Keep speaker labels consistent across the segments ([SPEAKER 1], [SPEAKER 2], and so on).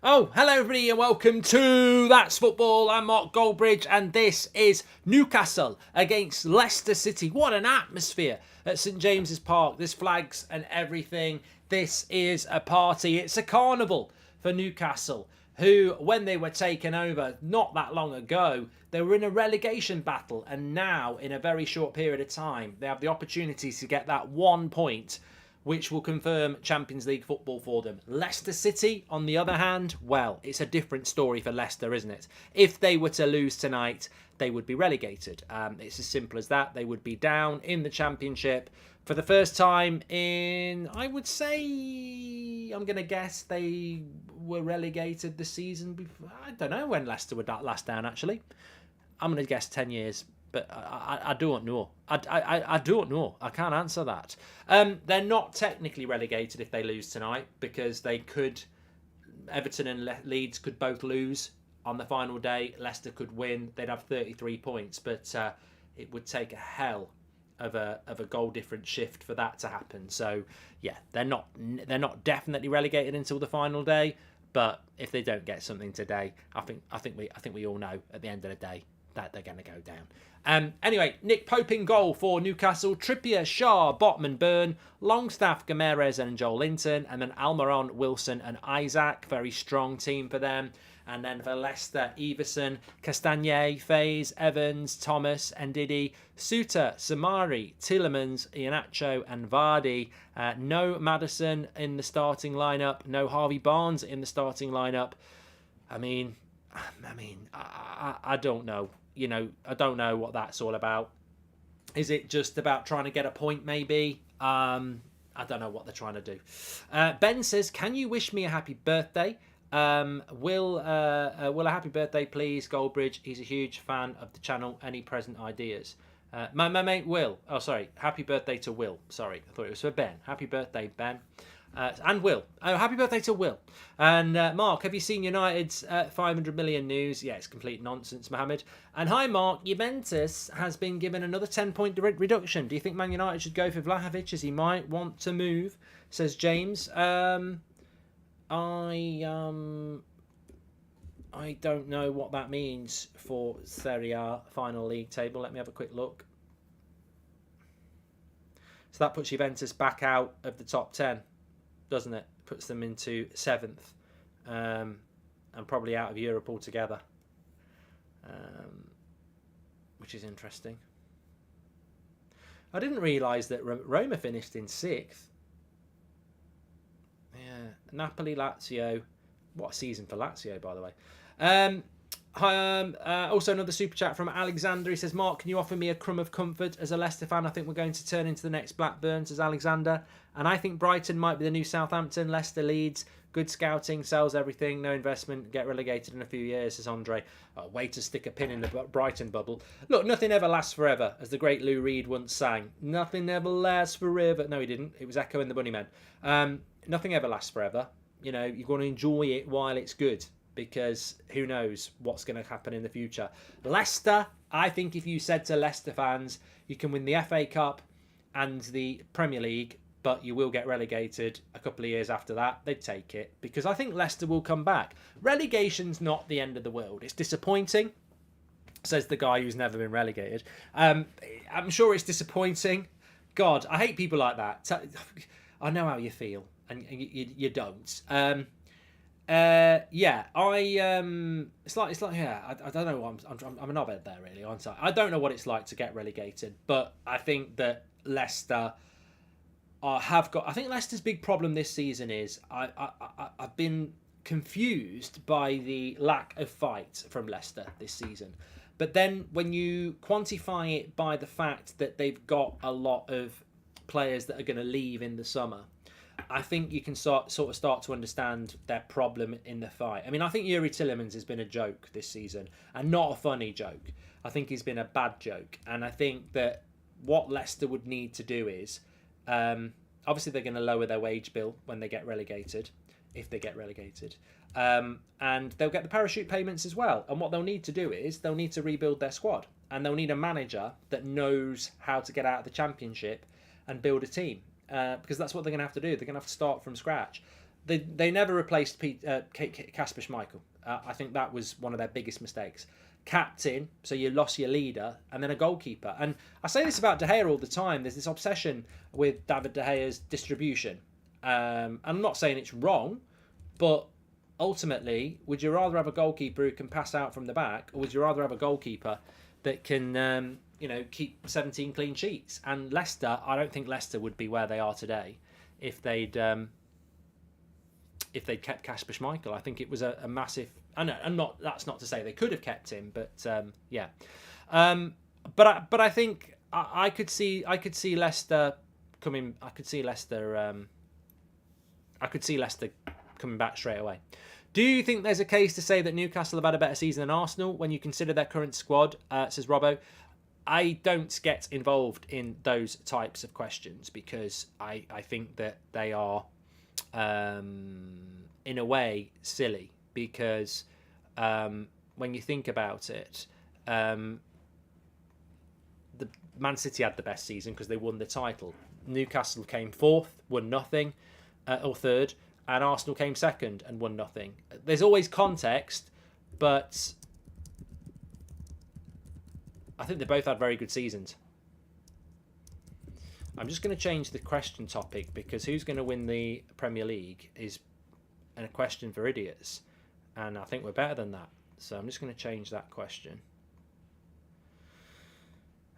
[SPEAKER 1] Oh, hello everybody and welcome to That's Football. I'm Mark Goldbridge and this is Newcastle against Leicester City. What an atmosphere at St James's Park. There's flags and everything. This is a party. It's a carnival for Newcastle, who, when they were taken over not that long ago, they were in a relegation battle, and now, in a very short period of time, they have the opportunity to get that 1 point, which will confirm Champions League football for them. Leicester City, on the other hand, well, it's a different story for Leicester, isn't it? If they were to lose tonight, they would be relegated. It's as simple as that. They would be down in the Championship for the first time in, I would say, I'm going to guess they were relegated the season before. I don't know when Leicester were last down, actually. I'm going to guess 10 years. But I don't know. I don't know. I can't answer that. They're not technically relegated if they lose tonight, because they could. Everton and Leeds could both lose on the final day. Leicester could win. They'd have 33 points, but it would take a hell of a goal difference shift for that to happen. So yeah, they're not definitely relegated until the final day. But if they don't get something today, I think we all know at the end of the day that they're going to go down. Anyway, Nick Pope in goal for Newcastle. Trippier, Shaw, Botman, Byrne, Longstaff, Gameres and Joel Linton. And then Almiron, Wilson and Isaac. Very strong team for them. And then for Leicester, Everson, Castagne, Faze, Evans, Thomas, Ndidi, Suter, Samari, Tielemans, Iheanacho and Vardy. No Maddison in the starting lineup. No Harvey Barnes in the starting lineup. I mean, I don't know. You know, I don't know what that's all about. Is it just about trying to get a point, maybe? I don't know what they're trying to do. Ben says, can you wish me a happy birthday? Will a happy birthday, please, Goldbridge. He's a huge fan of the channel. Any present ideas? My mate Will. Oh, sorry. Happy birthday to Will. Sorry, I thought it was for Ben. Happy birthday, Ben. And Will. Oh, happy birthday to Will. And Mark, have you seen United's 500 million news? Yeah, it's complete nonsense, Mohammed. And hi, Mark. Juventus has been given another 10-point reduction. Do you think Man United should go for Vlahovic, as he might want to move? Says James. I don't know what that means for Serie A final league table. Let me have a quick look. So that puts Juventus back out of the top 10. Doesn't it? Puts them into 7th, and probably out of Europe altogether, which is interesting. I didn't realise that Roma finished in 6th. Yeah, Napoli, Lazio. What a season for Lazio, by the way. Also another super chat from Alexander. He says, Mark, can you offer me a crumb of comfort? As a Leicester fan, I think we're going to turn into the next Blackburn, says Alexander. And I think Brighton might be the new Southampton. Leicester Leeds, good scouting, sells everything, no investment, get relegated in a few years, says Andre. Oh, way to stick a pin in the Brighton bubble. Look, nothing ever lasts forever, as the great Lou Reed once sang. Nothing ever lasts forever. No, he didn't. It was Echo and the Bunnymen. Nothing ever lasts forever. You know, you've got to enjoy it while it's good, because who knows what's going to happen in the future. Leicester, I think if you said to Leicester fans, you can win the FA Cup and the Premier League, but you will get relegated a couple of years after that, they'd take it, because I think Leicester will come back. Relegation's not the end of the world. It's disappointing, says the guy who's never been relegated. I'm sure it's disappointing. God, I hate people like that. I know how you feel, and you don't. Yeah, it's like yeah, I don't know. I'm a knobhead there, really, aren't I? I don't know what it's like to get relegated, but I think that Leicester have got. I think Leicester's big problem this season is I've been confused by the lack of fight from Leicester this season. But then when you quantify it by the fact that they've got a lot of players that are going to leave in the summer, I think you can start to understand their problem in the fight. I mean, I think Yuri Tielemans has been a joke this season, and not a funny joke. I think he's been a bad joke. And I think that what Leicester would need to do is, obviously they're going to lower their wage bill when they get relegated, if they get relegated. And they'll get the parachute payments as well. And what they'll need to do is they'll need to rebuild their squad. And they'll need a manager that knows how to get out of the Championship and build a team. Because that's what they're going to have to do. They're going to have to start from scratch. They never replaced Kasper Schmeichel. I think that was one of their biggest mistakes. Captain, so you lost your leader, and then a goalkeeper. And I say this about De Gea all the time. There's this obsession with David De Gea's distribution. I'm not saying it's wrong, but ultimately, would you rather have a goalkeeper who can pass out from the back, or would you rather have a goalkeeper that can, keep 17 clean sheets? And Leicester, I don't think Leicester would be where they are today if they'd kept Kasper Schmeichel. I think it was a massive. That's not to say they could have kept him, but yeah. But I think I could see Leicester coming. I could see Leicester coming back straight away. Do you think there's a case to say that Newcastle have had a better season than Arsenal when you consider their current squad? Says Robbo. I don't get involved in those types of questions because I think that they are, in a way, silly. Because when you think about it, the Man City had the best season because they won the title. Newcastle came fourth, won nothing, or third, and Arsenal came second and won nothing. There's always context, but I think they both had very good seasons. I'm just going to change the question topic because who's going to win the Premier League is a question for idiots. And I think we're better than that. So I'm just going to change that question.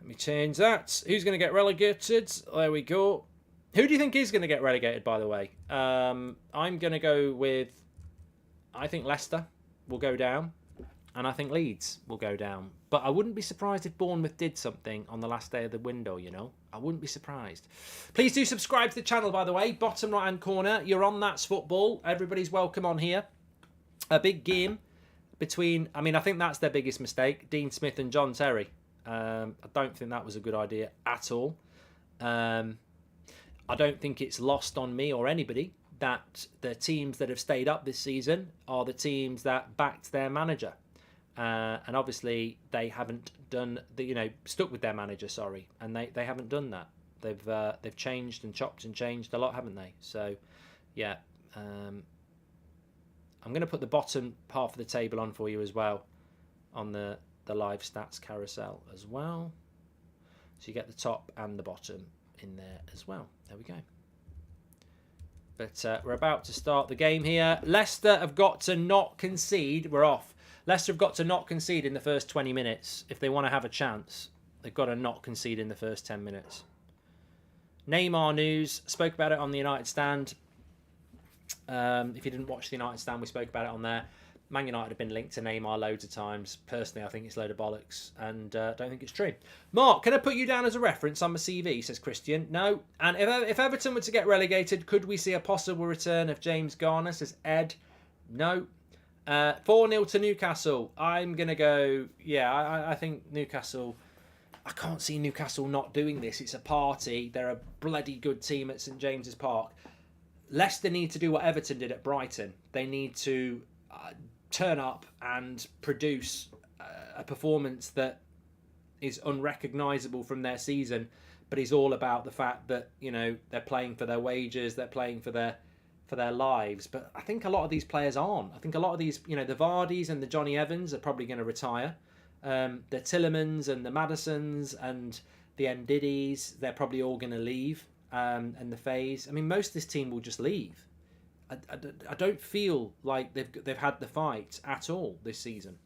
[SPEAKER 1] Let me change that. Who's going to get relegated? There we go. Who do you think is going to get relegated, by the way? I'm going to go with... I think Leicester will go down. And I think Leeds will go down. But I wouldn't be surprised if Bournemouth did something on the last day of the window, you know. I wouldn't be surprised. Please do subscribe to the channel, by the way. Bottom right-hand corner. You're on That's Football. Everybody's welcome on here. A big game between... I think that's their biggest mistake. Dean Smith and John Terry. I don't think that was a good idea at all. I don't think it's lost on me or anybody that the teams that have stayed up this season are the teams that backed their manager. And obviously they haven't done stuck with their manager, and they haven't done that. They've changed and chopped and changed a lot, haven't they? So yeah, I'm going to put the bottom half of the table on for you as well on the live stats carousel as well, so you get the top and the bottom in there as well. There we go. But we're about to start the game here. Leicester have got to not concede. We're off. Leicester have got to not concede in the first 20 minutes. If they want to have a chance, they've got to not concede in the first 10 minutes. Neymar news. Spoke about it on the United Stand. If you didn't watch the United Stand, we spoke about it on there. Man United have been linked to Neymar loads of times. Personally, I think it's a load of bollocks and don't think it's true. Mark, can I put you down as a reference on my CV, says Christian? No. And if Everton were to get relegated, could we see a possible return of James Garner, says Ed? No. 4-0 to Newcastle. I'm going to go... Yeah, I think Newcastle... I can't see Newcastle not doing this. It's a party. They're a bloody good team at St James's Park. Leicester need to do what Everton did at Brighton. They need to turn up and produce a performance that is unrecognisable from their season, but is all about the fact that they're playing for their wages, they're playing for their lives. But I think a lot of these players aren't. I think a lot of these, the Vardys and the Johnny Evans are probably going to retire. The Tillemans and the Madisons and the Ndidis, they're probably all going to leave. And the Fays. Most of this team will just leave. I don't feel like they've had the fight at all this season.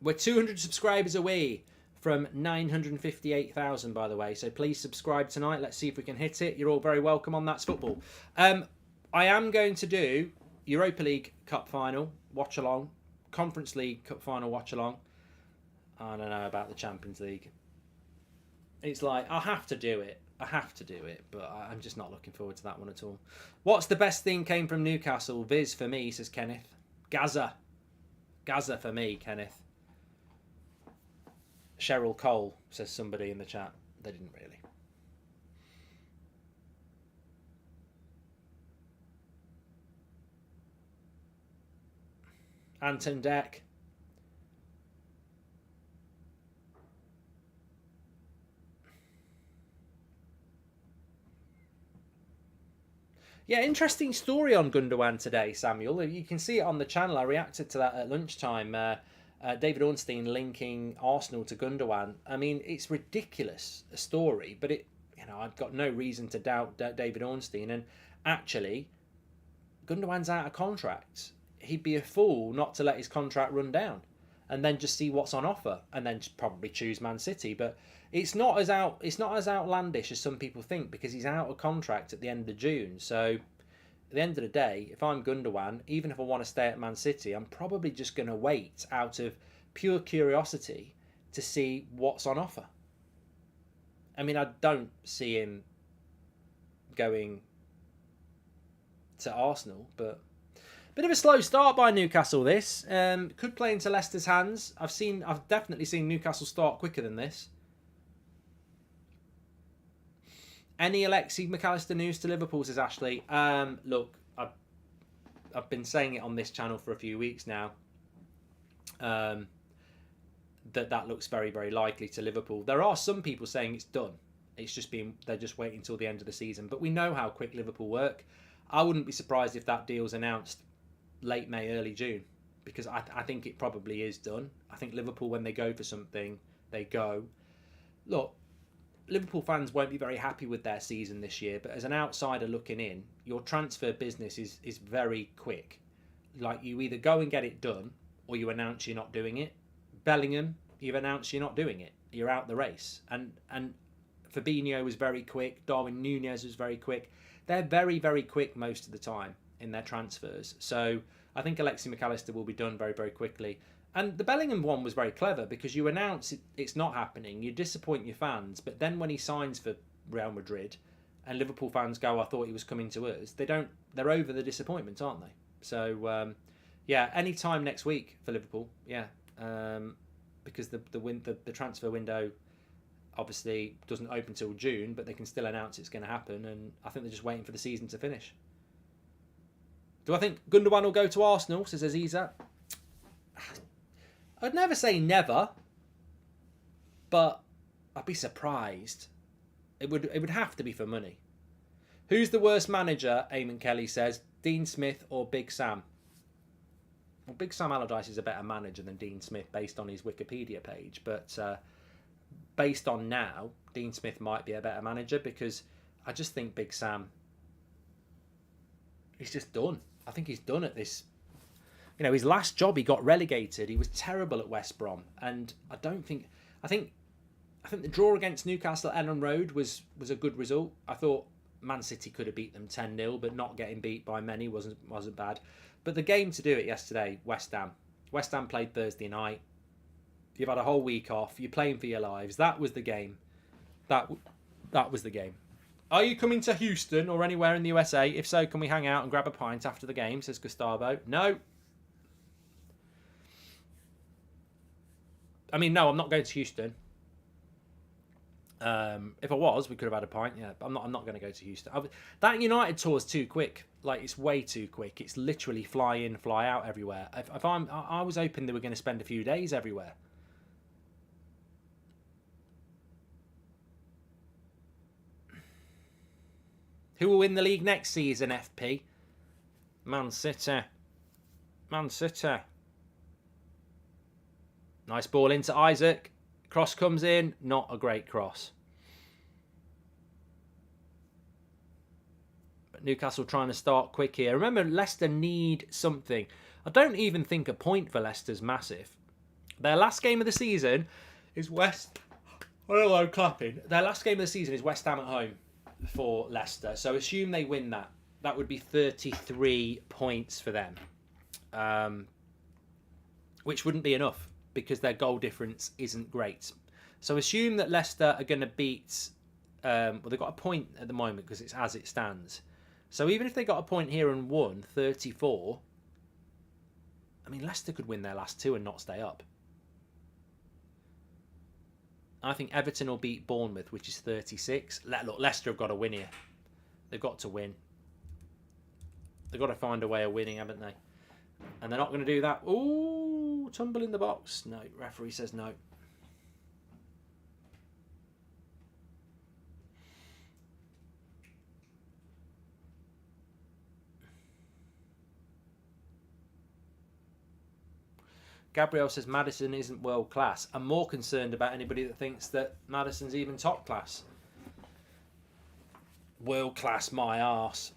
[SPEAKER 1] We're 200 subscribers away from 958,000, by the way. So please subscribe tonight. Let's see if we can hit it. You're all very welcome on That's Football. I am going to do Europa League Cup Final, Watchalong, Conference League Cup Final, Watchalong. I don't know about the Champions League. It's like, I have to do it, but I'm just not looking forward to that one at all. What's the best thing came from Newcastle? Viz for me, says Kenneth. Gaza for me, Kenneth. Cheryl Cole, says somebody in the chat. They didn't really. Anton Deck. Yeah, interesting story on Gundogan today, Samuel. You can see it on the channel. I reacted to that at lunchtime. David Ornstein linking Arsenal to Gundogan. I mean, it's ridiculous, a story, but I've got no reason to doubt David Ornstein. And actually, Gundogan's out of contract. He'd be a fool not to let his contract run down and then just see what's on offer and then just probably choose Man City. But it's not as outlandish as some people think, because he's out of contract at the end of June. So at the end of the day, if I'm Gundogan, even if I want to stay at Man City, I'm probably just going to wait out of pure curiosity to see what's on offer. I mean, I don't see him going to Arsenal, but bit of a slow start by Newcastle. This could play into Leicester's hands. I've definitely seen Newcastle start quicker than this. Any Alexi McAllister news to Liverpool, says Ashley. Look, I've been saying it on this channel for a few weeks now. That looks very, very likely to Liverpool. There are some people saying it's done. They're just waiting until the end of the season. But we know how quick Liverpool work. I wouldn't be surprised if that deal's announced late May, early June, because I think it probably is done. I think Liverpool, when they go for something, they go. Look, Liverpool fans won't be very happy with their season this year, but as an outsider looking in, your transfer business is very quick. Like, you either go and get it done, or you announce you're not doing it. Bellingham, you've announced you're not doing it. You're out the race. And Fabinho was very quick. Darwin Núñez was very quick. They're very, very quick most of the time in their transfers. So I think Alexi McAllister will be done very, very quickly. And the Bellingham one was very clever, because you announce it's not happening, you disappoint your fans, but then when he signs for Real Madrid and Liverpool fans go, I thought he was coming to us, they're over the disappointment, aren't they? So, any time next week for Liverpool, because the transfer window obviously doesn't open till June, but they can still announce it's going to happen, and I think they're just waiting for the season to finish. Do I think Gundogan will go to Arsenal, says Aziza? I'd never say never, but I'd be surprised. It would have to be for money. Who's the worst manager, Eamon Kelly says, Dean Smith or Big Sam? Well, Big Sam Allardyce is a better manager than Dean Smith based on his Wikipedia page, but based on now, Dean Smith might be a better manager, because I just think Big Sam, he's just done. I think he's done at this. His last job, he got relegated. He was terrible at West Brom, and I think the draw against Newcastle at Ellen Road was a good result. I thought Man City could have beat them 10-0, but not getting beat by many wasn't bad. But the game to do it yesterday, West Ham. West Ham played Thursday night. You've had a whole week off. You're playing for your lives. That was the game. That was the game. Are you coming to Houston or anywhere in the USA? If so, can we hang out and grab a pint after the game, says Gustavo. No. I mean, no, I'm not going to Houston. If I was, we could have had a pint, yeah. But I'm not going to go to Houston. That United tour is too quick. Like, it's way too quick. It's literally fly in, fly out everywhere. I was hoping they were going to spend a few days everywhere. Who will win the league next season, FP? Man City. Man City. Nice ball into Isaac. Cross comes in. Not a great cross. But Newcastle trying to start quick here. Remember, Leicester need something. I don't even think a point for Leicester's massive. Their last game of the season is West... Hello, clapping. Their last game of the season is West Ham at home for Leicester. So assume they win that. That would be 33 points for them. Which wouldn't be enough, because their goal difference isn't great. So assume that Leicester are going to beat... they've got a point at the moment because it's as it stands. So even if they got a point here and won 34, I mean, Leicester could win their last two and not stay up. I think Everton will beat Bournemouth, which is 36. Look, Leicester have got to win here. They've got to win. They've got to find a way of winning, haven't they? And they're not going to do that. Ooh, tumble in the box. No, referee says no. Gabriel says Maddison isn't world class. I'm more concerned about anybody that thinks that Maddison's even top class. World class, my arse.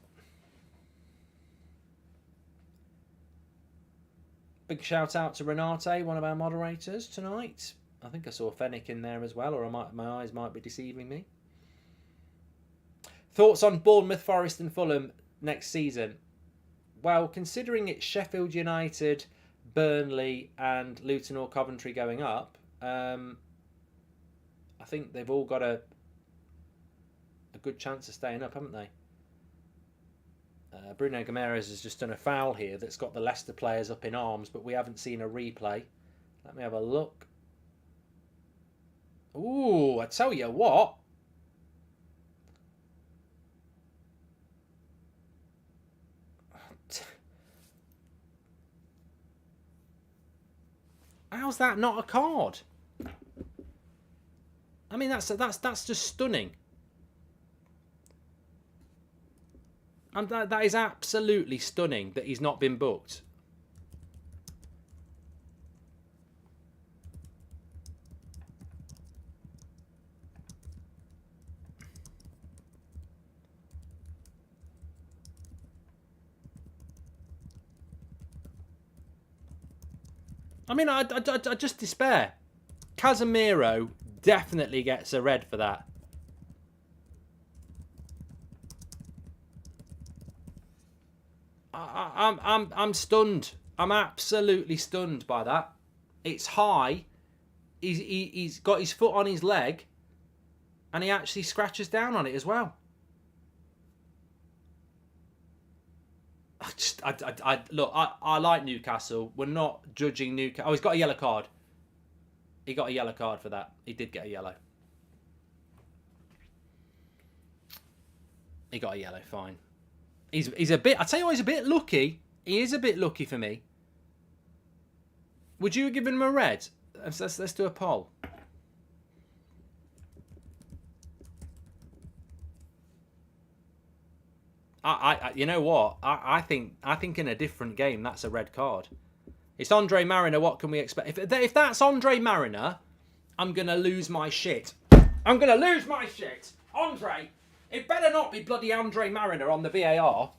[SPEAKER 1] Big shout out to Renate, one of our moderators tonight. I think I saw Fennick in there as well, or my eyes might be deceiving me. Thoughts on Bournemouth, Forest and Fulham next season? Well, considering it's Sheffield United, Burnley and Luton or Coventry going up, I think they've all got a good chance of staying up, haven't they? Bruno Gomes has just done a foul here that's got the Leicester players up in arms, but we haven't seen a replay. Let me have a look. Ooh, I tell you what. How's that not a card? I mean, that's just stunning. And that is absolutely stunning that he's not been booked. I mean, I just despair. Casemiro definitely gets a red for that. I'm stunned. I'm absolutely stunned by that. It's high. He's got his foot on his leg, and he actually scratches down on it as well. Look, I like Newcastle. We're not judging Newcastle. Oh, he's got a yellow card. He got a yellow card for that. He did get a yellow. He got a yellow, fine. He's a bit... I tell you what, he's a bit lucky. He is a bit lucky for me. Would you have given him a red? Let's do a poll. You know what? I think in a different game that's a red card. It's Andre Mariner. What can we expect? If that's Andre Mariner, I'm gonna lose my shit. I'm gonna lose my shit. Andre, it better not be bloody Andre Mariner on the VAR.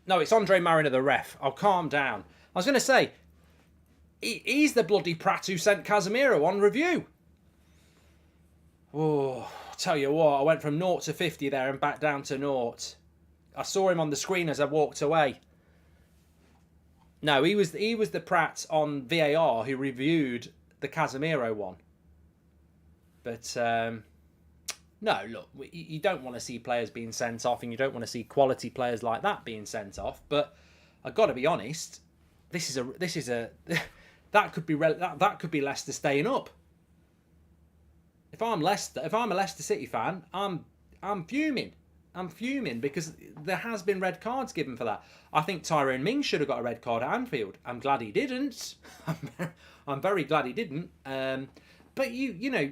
[SPEAKER 1] No, it's Andre Mariner, the ref. I'll calm down. I was gonna say, he's the bloody prat who sent Casemiro on review. Oh, I'll tell you what, I went from 0 to 50 there and back down to 0. I saw him on the screen as I walked away. No, he was the prat on VAR who reviewed the Casemiro one. But no, look, you don't want to see players being sent off, and you don't want to see quality players like that being sent off. But I've got to be honest, this is a that could be Leicester staying up. If I'm Leicester, if I'm a Leicester City fan, I'm fuming. I'm fuming because there has been red cards given for that. I think Tyrone Mings should have got a red card at Anfield. I'm glad he didn't. I'm very glad he didn't. But you know,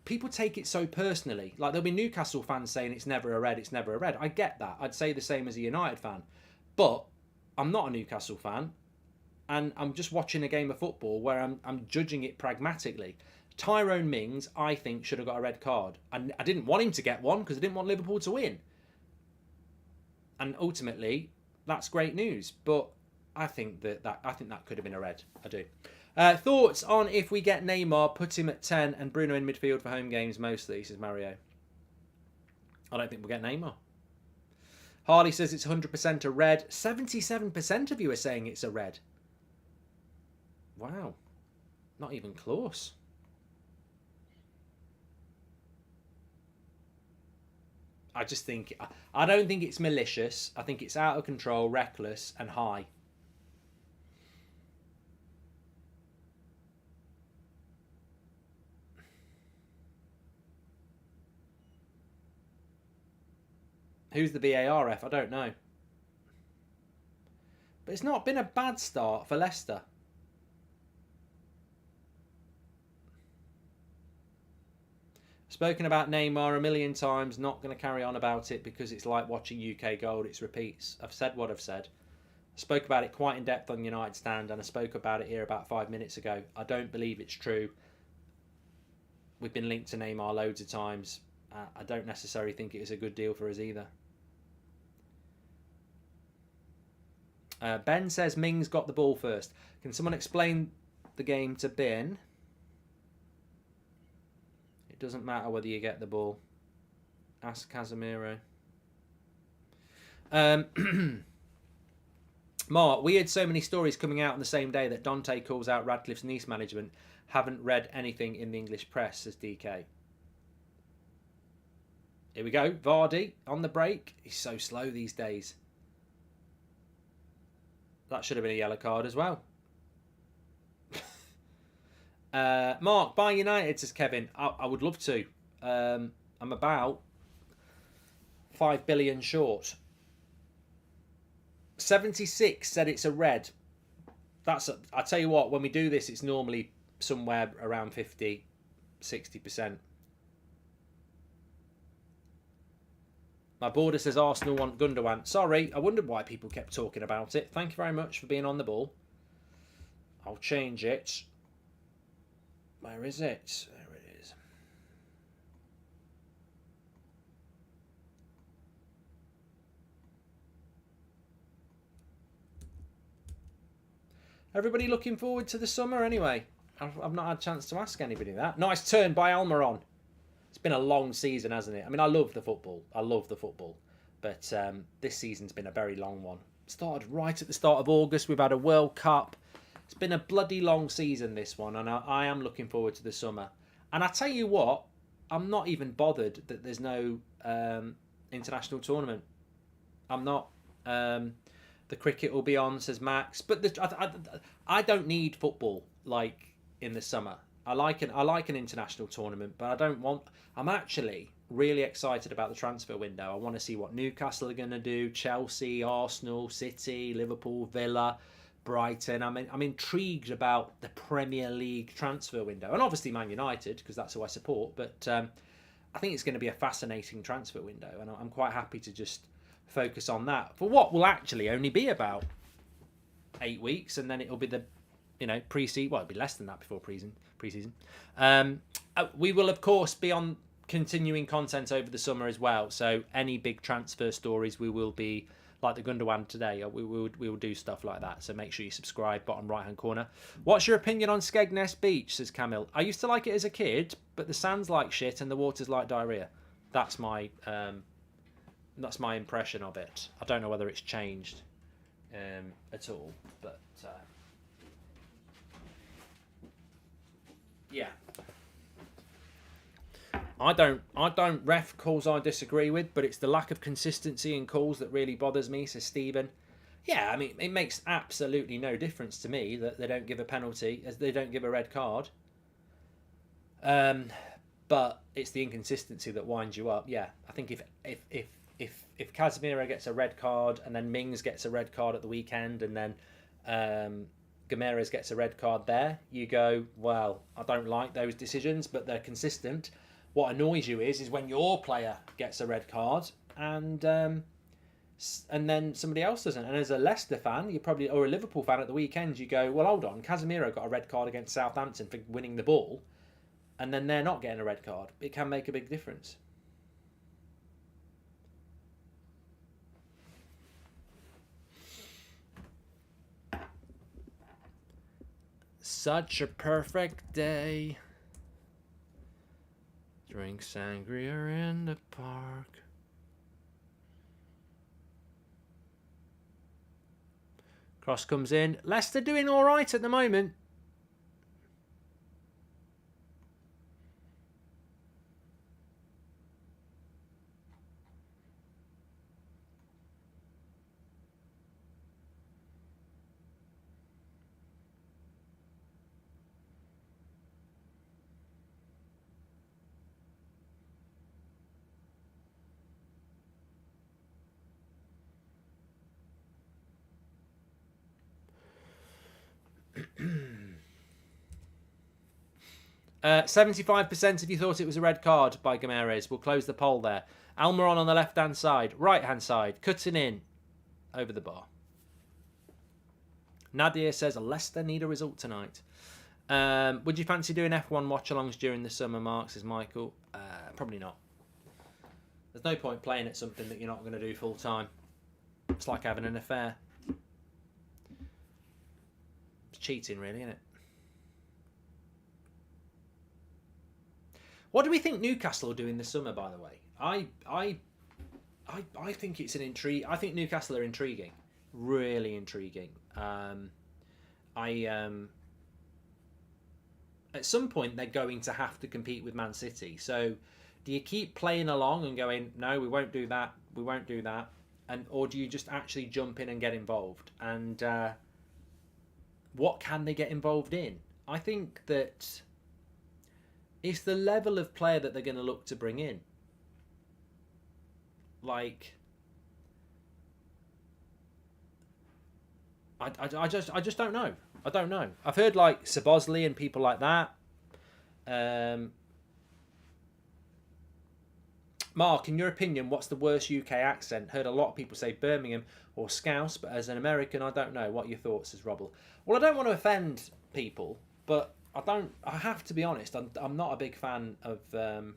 [SPEAKER 1] people take it so personally. Like, there'll be Newcastle fans saying it's never a red, it's never a red. I get that. I'd say the same as a United fan. But I'm not a Newcastle fan, and I'm just watching a game of football where I'm judging it pragmatically. Tyrone Mings, I think, should have got a red card. And I didn't want him to get one because I didn't want Liverpool to win. And ultimately, that's great news. But I think that could have been a red. I do. Thoughts on if we get Neymar, put him at 10 and Bruno in midfield for home games mostly, says Mario. I don't think we'll get Neymar. Harley says it's 100% a red. 77% of you are saying it's a red. Wow. Not even close. I just think... I don't think it's malicious. I think it's out of control, reckless and high. Who's the VAR ref? I don't know. But it's not been a bad start for Leicester. Spoken about Neymar a million times. Not going to carry on about it because it's like watching UK Gold. It's repeats. I've said what I've said. Spoke about it quite in depth on United Stand, and I spoke about it here about 5 minutes ago. I don't believe it's true. We've been linked to Neymar loads of times. I don't necessarily think it was a good deal for us either. Ben says Mings got the ball first. Can someone explain the game to Ben? It doesn't matter whether you get the ball. Ask Casemiro. Mark, we had so many stories coming out on the same day that Dante calls out Radcliffe's Nice management. Haven't read anything in the English press, says DK. Here we go. Vardy on the break. He's so slow these days. That should have been a yellow card as well. Mark, buy United, says Kevin. I would love to. I'm about 5 billion short. 76 said it's a red. I tell you what, when we do this, it's normally somewhere around 50, 60%. My border says Arsenal want Gundogan. Sorry, I wondered why people kept talking about it. Thank you very much for being on the ball. I'll change it. Where is it? There it is. Everybody looking forward to the summer anyway? I've not had a chance to ask anybody that. Nice turn by Almiron. It's been a long season, hasn't it? I mean, I love the football. But this season's been a very long one. Started right at the start of August. We've had a World Cup. It's been a bloody long season, this one. And I am looking forward to the summer. And I tell you what, I'm not even bothered that there's no international tournament. I'm not. The cricket will be on, says Max. But I don't need football like in the summer. I like an international tournament, but I don't want. I'm actually really excited about the transfer window. I want to see what Newcastle are going to do. Chelsea, Arsenal, City, Liverpool, Villa, Brighton. I'm intrigued about the Premier League transfer window, and obviously Man United because that's who I support. But I think it's going to be a fascinating transfer window, and I'm quite happy to just focus on that for what will actually only be about 8 weeks, and then it'll be the pre-season. Well, it'll be less than that before pre-season. We will of course be on continuing content over the summer as well. So any big transfer stories, we will be like the Gundogan today. We will do stuff like that. So make sure you subscribe. Bottom right hand corner. What's your opinion on Skegness Beach? Says Camille. I used to like it as a kid, but the sand's like shit and the water's like diarrhea. That's my impression of it. I don't know whether it's changed at all, but yeah. I don't ref calls I disagree with, but it's the lack of consistency in calls that really bothers me, says Stephen. Yeah, I mean, it makes absolutely no difference to me that they don't give a penalty, as they don't give a red card. But it's the inconsistency that winds you up. Yeah, I think if Casemiro gets a red card and then Mings gets a red card at the weekend and then Gameres gets a red card there, you go, well, I don't like those decisions, but they're consistent. What annoys you is when your player gets a red card and then somebody else doesn't. And as a Leicester fan, or a Liverpool fan at the weekend, you go, well, hold on, Casemiro got a red card against Southampton for winning the ball, and then they're not getting a red card. It can make a big difference. Such a perfect day. Drink sangria in the park. Cross comes in. Leicester doing all right at the moment. Uh, 75% of you thought it was a red card by Gameres. We'll close the poll there. Almiron on the left-hand side. Right-hand side. Cutting in. Over the bar. Nadia says Leicester need a result tonight. Would you fancy doing F1 watch-alongs during the summer, Mark, says Michael? Probably not. There's no point playing at something that you're not going to do full time. It's like having an affair. It's cheating, really, isn't it? What do we think Newcastle will do in the summer, by the way? I think it's an intrigue. I think Newcastle are intriguing, really intriguing. At some point they're going to have to compete with Man City. So, do you keep playing along and going, no, we won't do that, or do you just actually jump in and get involved? And what can they get involved in? I think that it's the level of player that they're going to look to bring in. Like, I just don't know. I don't know. I've heard like Sabosley and people like that. Mark, in your opinion, what's the worst UK accent? Heard a lot of people say Birmingham or Scouse, but as an American, I don't know. What are your thoughts, says Robble? Well, I don't want to offend people, but I have to be honest. I'm not a big fan of I'm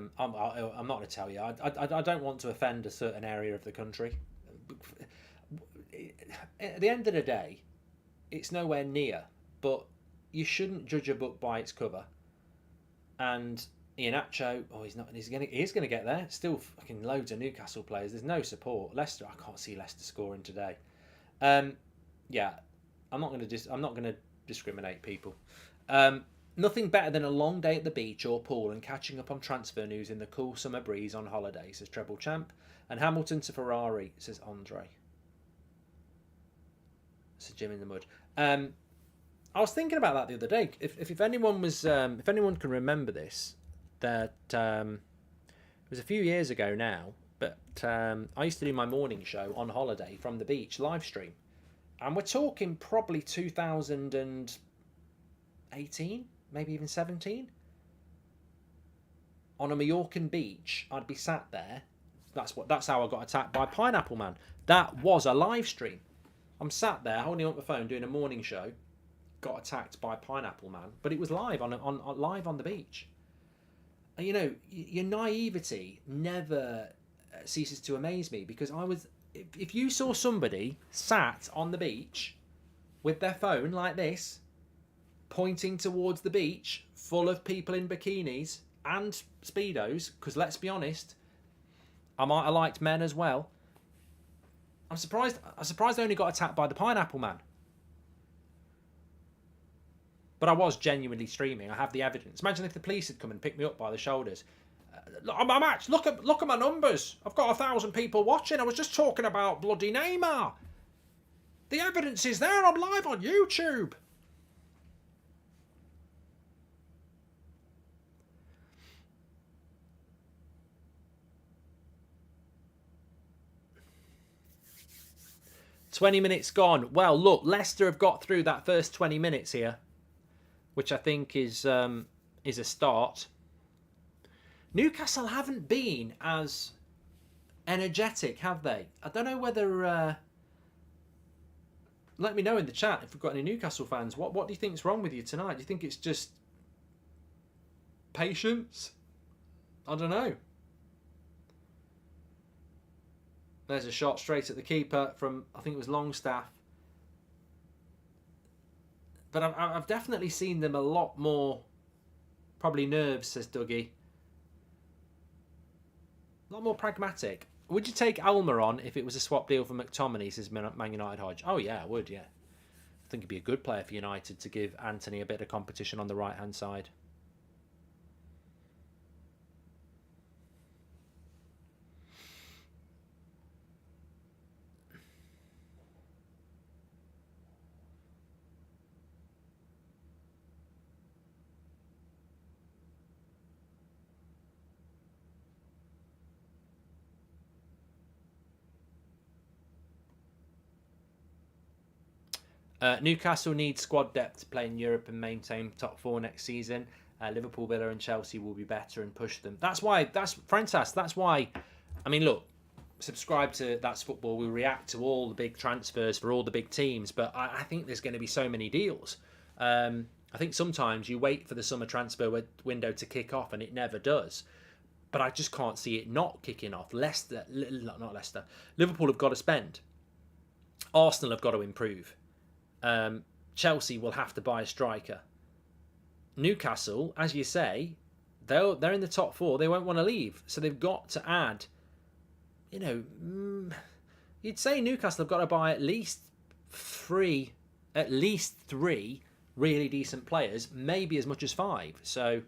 [SPEAKER 1] not going to tell you. I don't want to offend a certain area of the country. At the end of the day, it's nowhere near. But you shouldn't judge a book by its cover. And Iheanacho, he's going to get there. Still fucking loads of Newcastle players. There's no support. Leicester, I can't see Leicester scoring today. Yeah, I'm not going to discriminate people. Nothing better than a long day at the beach or pool and catching up on transfer news in the cool summer breeze on holiday, says Treble Champ. And Hamilton to Ferrari, says Andre. Says Jim in the Mud. I was thinking about that the other day. If anyone can remember this, that it was a few years ago now, but I used to do my morning show on holiday from the beach live stream, and we're talking probably 2018, maybe even 17. On a Mallorcan beach, I'd be sat there. That's how I got attacked by Pineapple Man. That was a live stream. I'm sat there holding up my phone doing a morning show. Got attacked by Pineapple Man, but it was live on the beach. And you know, your naivety never ceases to amaze me, because if you saw somebody sat on the beach with their phone like this, pointing towards the beach, full of people in bikinis and speedos, because let's be honest, I might have liked men as well. I'm surprised I only got attacked by the Pineapple Man. But I was genuinely streaming. I have the evidence. Imagine if the police had come and picked me up by the shoulders. Look at my numbers. I've got 1,000 people watching. I was just talking about bloody Neymar. The evidence is there. I'm live on YouTube. "20 minutes gone." Well, look, Leicester have got through that first 20 minutes here, which I think is a start. Newcastle haven't been as energetic, have they? I don't know whether... let me know in the chat if we've got any Newcastle fans. What do you think's wrong with you tonight? Do you think it's just patience? I don't know. There's a shot straight at the keeper from, I think it was Longstaff. But I've definitely seen them a lot more, probably nerves, says Dougie. A lot more pragmatic. Would you take Almer on if it was a swap deal for McTominay, says Man United Hodge? Oh yeah, I would, yeah. I think he'd be a good player for United to give Anthony a bit of competition on the right-hand side. Newcastle needs squad depth to play in Europe and maintain top four next season. Liverpool, Villa and Chelsea will be better and push them. That's why, Frentas, that's why, I mean, look, subscribe to That's Football. We react to all the big transfers for all the big teams, but I think there's going to be so many deals. I think sometimes you wait for the summer transfer window to kick off and it never does. But I just can't see it not kicking off. Not Leicester. Liverpool have got to spend. Arsenal have got to improve. Chelsea will have to buy a striker. Newcastle, as you say, they're in the top four. They won't want to leave. So they've got to add, you'd say Newcastle have got to buy at least three really decent players, maybe as much as 5. So,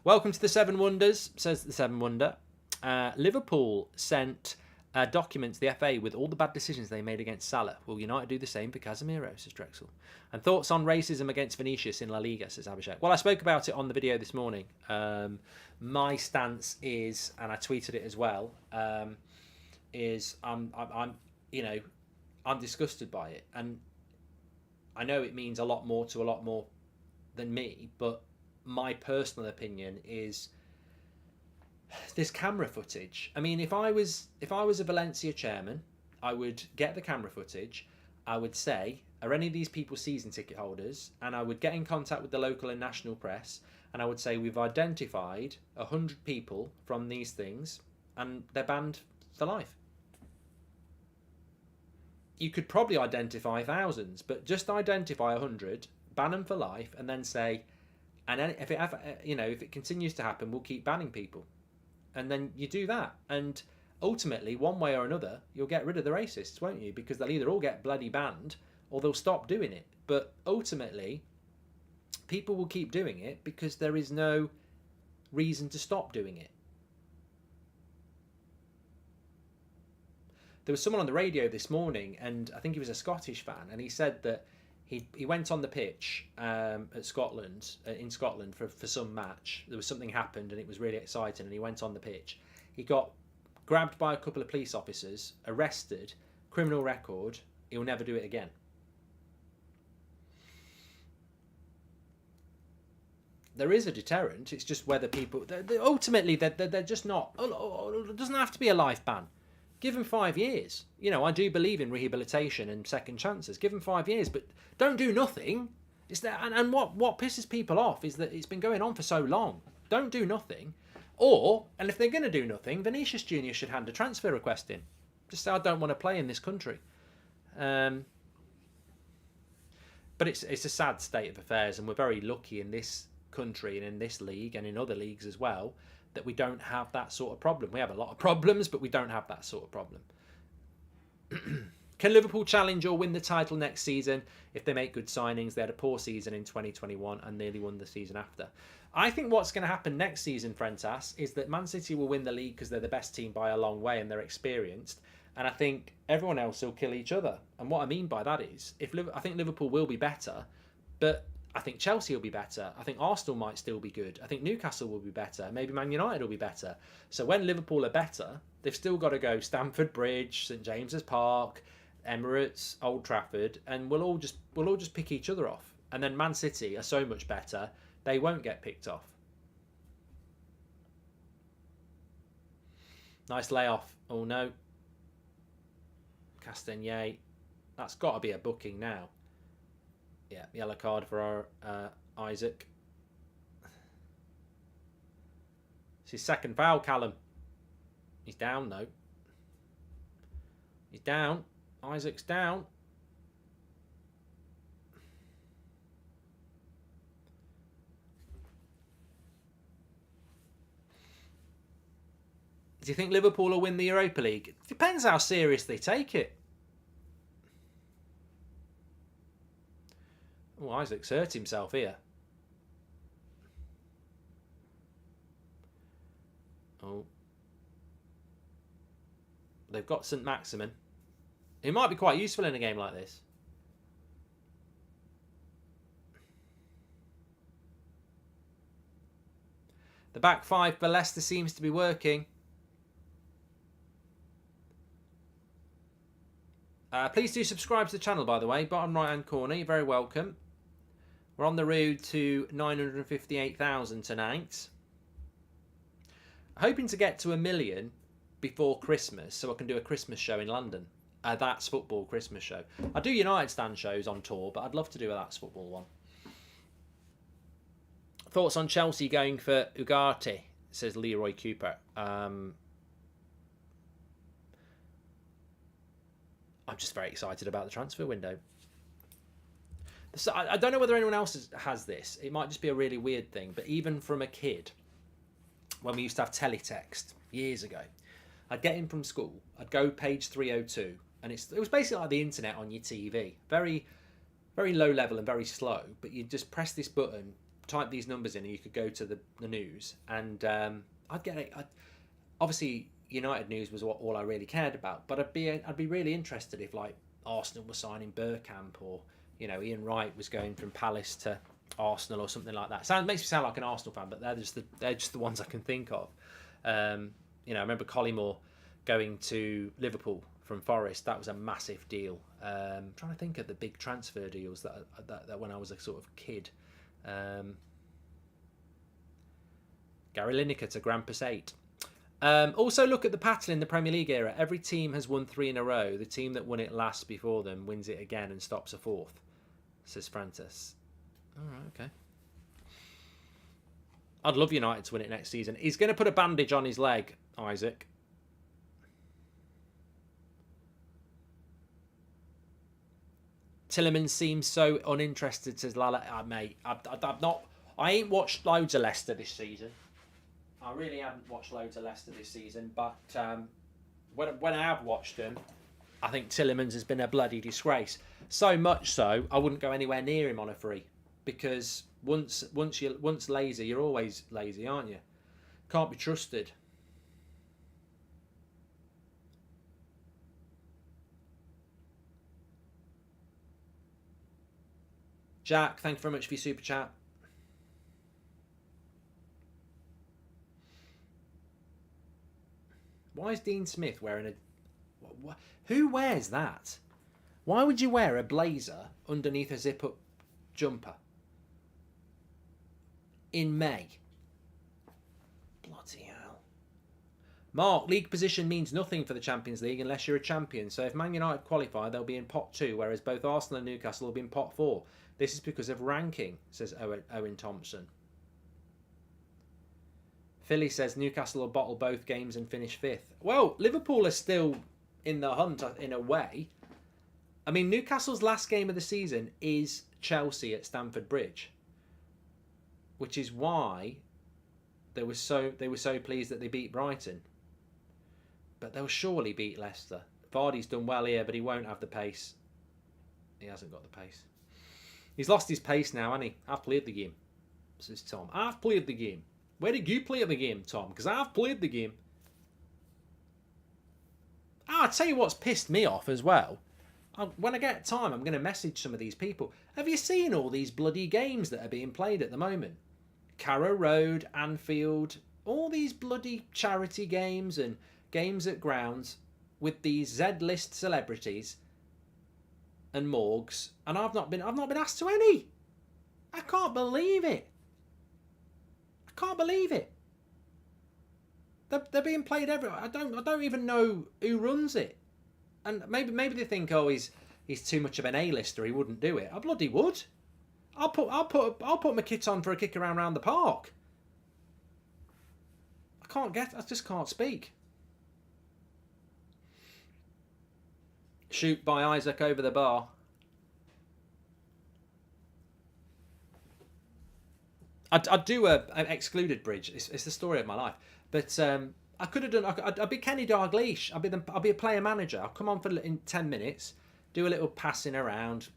[SPEAKER 1] welcome to the Seven Wonders, says the Seven Wonder. Liverpool sent documents to the FA with all the bad decisions they made against Salah. Will United do the same for Casemiro, says Drexel. And thoughts on racism against Vinicius in La Liga, says Abhishek. Well, I spoke about it on the video this morning. My stance is, and I tweeted it as well, is I'm disgusted by it. And I know it means a lot more to a lot more than me, but my personal opinion is this camera footage. I mean, if I was a Valencia chairman, I would get the camera footage. I would say, are any of these people season ticket holders? And I would get in contact with the local and national press, and I would say, we've identified 100 people from these things, and they're banned for life. You could probably identify thousands, but just identify 100, ban them for life, and then say, and then if it continues to happen, we'll keep banning people. And then you do that, and ultimately, one way or another, you'll get rid of the racists, won't you? Because they'll either all get bloody banned, or they'll stop doing it. But ultimately, people will keep doing it because there is no reason to stop doing it. There was someone on the radio this morning, and I think he was a Scottish fan, and he said that he went on the pitch in Scotland for some match. There was something happened, and it was really exciting, and he went on the pitch. He got grabbed by a couple of police officers, arrested, criminal record. He'll never do it again. There is a deterrent. It's just whether people... Ultimately, they're just not... It doesn't have to be a life ban. Give them 5 years. I do believe in rehabilitation and second chances. Give them 5 years, but don't do nothing. It's that, and what pisses people off is that it's been going on for so long. Don't do nothing. And if they're going to do nothing, Vinicius Jr. should hand a transfer request in. Just say, I don't want to play in this country. But it's a sad state of affairs, and we're very lucky in this country and in this league and in other leagues as well that we don't have that sort of problem. We have a lot of problems, but we don't have that sort of problem. Can Liverpool challenge or win the title next season if they make good signings? They had a poor season in 2021 and nearly won the season after. I think what's going to happen next season, Frentas, is that Man City will win the league because they're the best team by a long way and they're experienced. And I think everyone else will kill each other. And what I mean by that is, I think Liverpool will be better, but I think Chelsea will be better. I think Arsenal might still be good. I think Newcastle will be better. Maybe Man United will be better. So when Liverpool are better, they've still got to go Stamford Bridge, St James's Park, Emirates, Old Trafford, and we'll all just pick each other off. And then Man City are so much better, they won't get picked off. Nice layoff. Oh no. Castagnier. That's got to be a booking now. Yeah, yellow card for our Isaac. It's his second foul, Callum. He's down, though. He's down. Isaac's down. Do you think Liverpool will win the Europa League? It depends how serious they take it. Oh, Isaac's hurt himself here. Oh. They've got St Maximin. He might be quite useful in a game like this. The back five for Leicester seems to be working. Please do subscribe to the channel, by the way. Bottom right-hand corner, you're very welcome. We're on the road to 958,000 tonight. Hoping to get to 1 million before Christmas so I can do a Christmas show in London. That's Football Christmas show. I do United stand shows on tour, but I'd love to do a That's Football one. Thoughts on Chelsea going for Ugarte, says Leroy Cooper. I'm just very excited about the transfer window. So I don't know whether anyone else has this. It might just be a really weird thing, but even from a kid, when we used to have teletext years ago, I'd get in from school, I'd go page 302, and it was basically like the internet on your TV. Very, very low level and very slow, but you'd just press this button, type these numbers in, and you could go to the news. And I'd get it. Obviously, United news was all I really cared about, but I'd be really interested if like Arsenal was signing Bergkamp, or Ian Wright was going from Palace to Arsenal or something like that. Makes me sound like an Arsenal fan, but they're just the ones I can think of. I remember Collymore going to Liverpool from Forest. That was a massive deal. I'm trying to think of the big transfer deals that when I was a sort of kid. Gary Lineker to Grampus 8. Also look at the pattern in the Premier League era. Every team has won 3 in a row. The team that won it last before them wins it again and stops a 4th, says Francis. Alright, okay. I'd love United to win it next season. He's going to put a bandage on his leg, Isaac. Tillerman seems so uninterested, says Lala. Mate, I ain't watched loads of Leicester this season. I really haven't watched loads of Leicester this season, but when I have watched them, I think Tillemans has been a bloody disgrace. So much so, I wouldn't go anywhere near him on a free, because once lazy, you're always lazy, aren't you? Can't be trusted. Jack, thank you very much for your super chat. Why is Dean Smith wearing a... Who wears that? Why would you wear a blazer underneath a zip-up jumper in May? Bloody hell. Mark, league position means nothing for the Champions League unless you're a champion. So if Man United qualify, they'll be in pot 2, whereas both Arsenal and Newcastle will be in pot 4. This is because of ranking, says Owen Thompson. Philly says Newcastle will bottle both games and finish 5th. Well, Liverpool are still in the hunt in a way. I mean, Newcastle's last game of the season is Chelsea at Stamford Bridge, which is why they were so pleased that they beat Brighton. But they'll surely beat Leicester. Vardy's done well here, but he won't have the pace. He hasn't got the pace. He's lost his pace now, hasn't he? I've played the game, says Tom. I've played the game. Where did you play the game, Tom? Because I've played the game. I'll tell you what's pissed me off as well. When I get time, I'm going to message some of these people. Have you seen all these bloody games that are being played at the moment? Carrow Road, Anfield, all these bloody charity games and games at grounds with these Z-list celebrities and morgues, and I've not been asked to any. I can't believe it. Can't believe it. They're being played everywhere. I don't even know who runs it. And maybe they think, oh, he's too much of an A-lister, he wouldn't do it. I bloody would. I'll put my kit on for a kick around the park. I just can't speak. Shoot by Isaac over the bar. I'd do an excluded bridge. It's the story of my life. But I could have done. I'd be Kenny Dalglish. I'd be a player manager. I'll come on in 10 minutes, do a little passing around,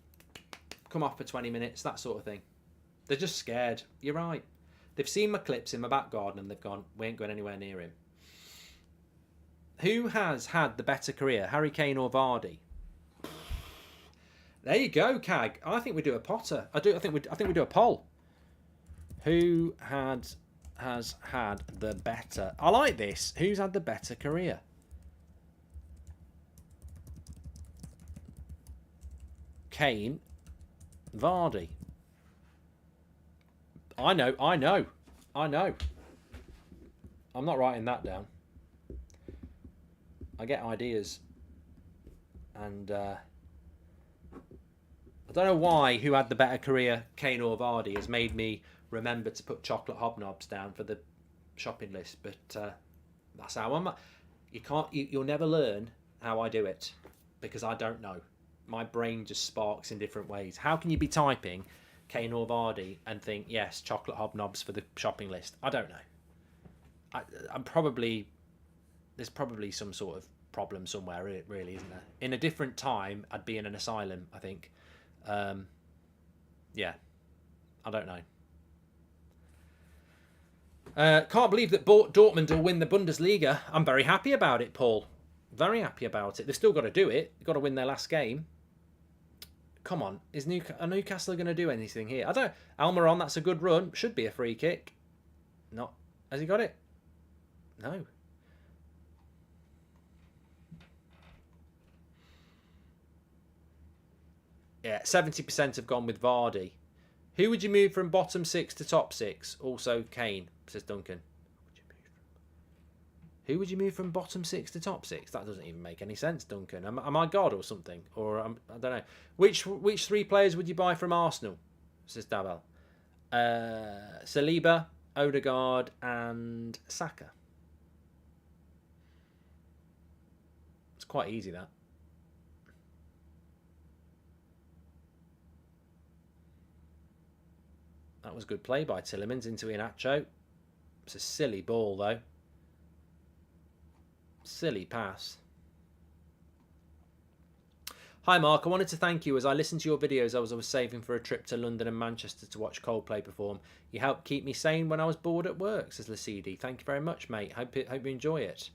[SPEAKER 1] come off for 20 minutes, that sort of thing. They're just scared. You're right. They've seen my clips in my back garden and they've gone, we ain't going anywhere near him. Who has had the better career, Harry Kane or Vardy? There you go, Cag. I think we do a Potter. I think we do a poll. Who has had the better... I like this. Who's had the better career? Kane, Vardy. I know. I'm not writing that down. I get ideas. And I don't know why who had the better career, Kane or Vardy, has made me remember to put chocolate hobnobs down for the shopping list. But that's how I'm. You'll never learn how I do it because I don't know. My brain just sparks in different ways. How can you be typing Kane or Vardy and think, yes, chocolate hobnobs for the shopping list? I don't know. There's probably some sort of problem somewhere, really, isn't there? In a different time, I'd be in an asylum, I think. Yeah, I don't know. Can't believe that Dortmund will win the Bundesliga. I'm very happy about it, Paul. Very happy about it. They've still got to do it. They've got to win their last game. Come on, are Newcastle going to do anything here? I don't. Almiron, that's a good run. Should be a free kick. Not. Has he got it? No. Yeah, 70% have gone with Vardy. Who would you move from bottom 6 to top 6? Also Kane, says Duncan. Who would you move from bottom 6 to top 6? That doesn't even make any sense, Duncan. Am I God or something? Or I don't know. Which 3 players would you buy from Arsenal? Says Dabel. Saliba, Odegaard, and Saka. It's quite easy, that. That was good play by Tielemans into Iheanacho. It's a silly ball, though. Silly pass. Hi, Mark. I wanted to thank you as I listened to your videos as I was saving for a trip to London and Manchester to watch Coldplay perform. You helped keep me sane when I was bored at work, says Lasidi. Thank you very much, mate. Hope you enjoy it.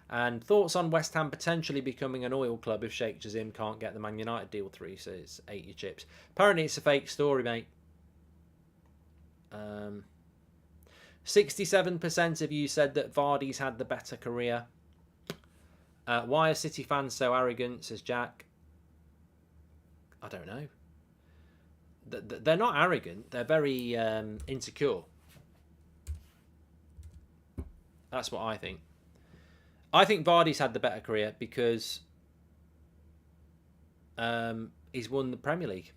[SPEAKER 1] And thoughts on West Ham potentially becoming an oil club if Sheikh Jazim can't get the Man United deal through, says 8 your chips. Apparently it's a fake story, mate. 67% of you said that Vardy's had the better career. Why are City fans so arrogant, says Jack. I don't know. They're not arrogant. They're very insecure. That's what I think. I think Vardy's had the better career because he's won the Premier League.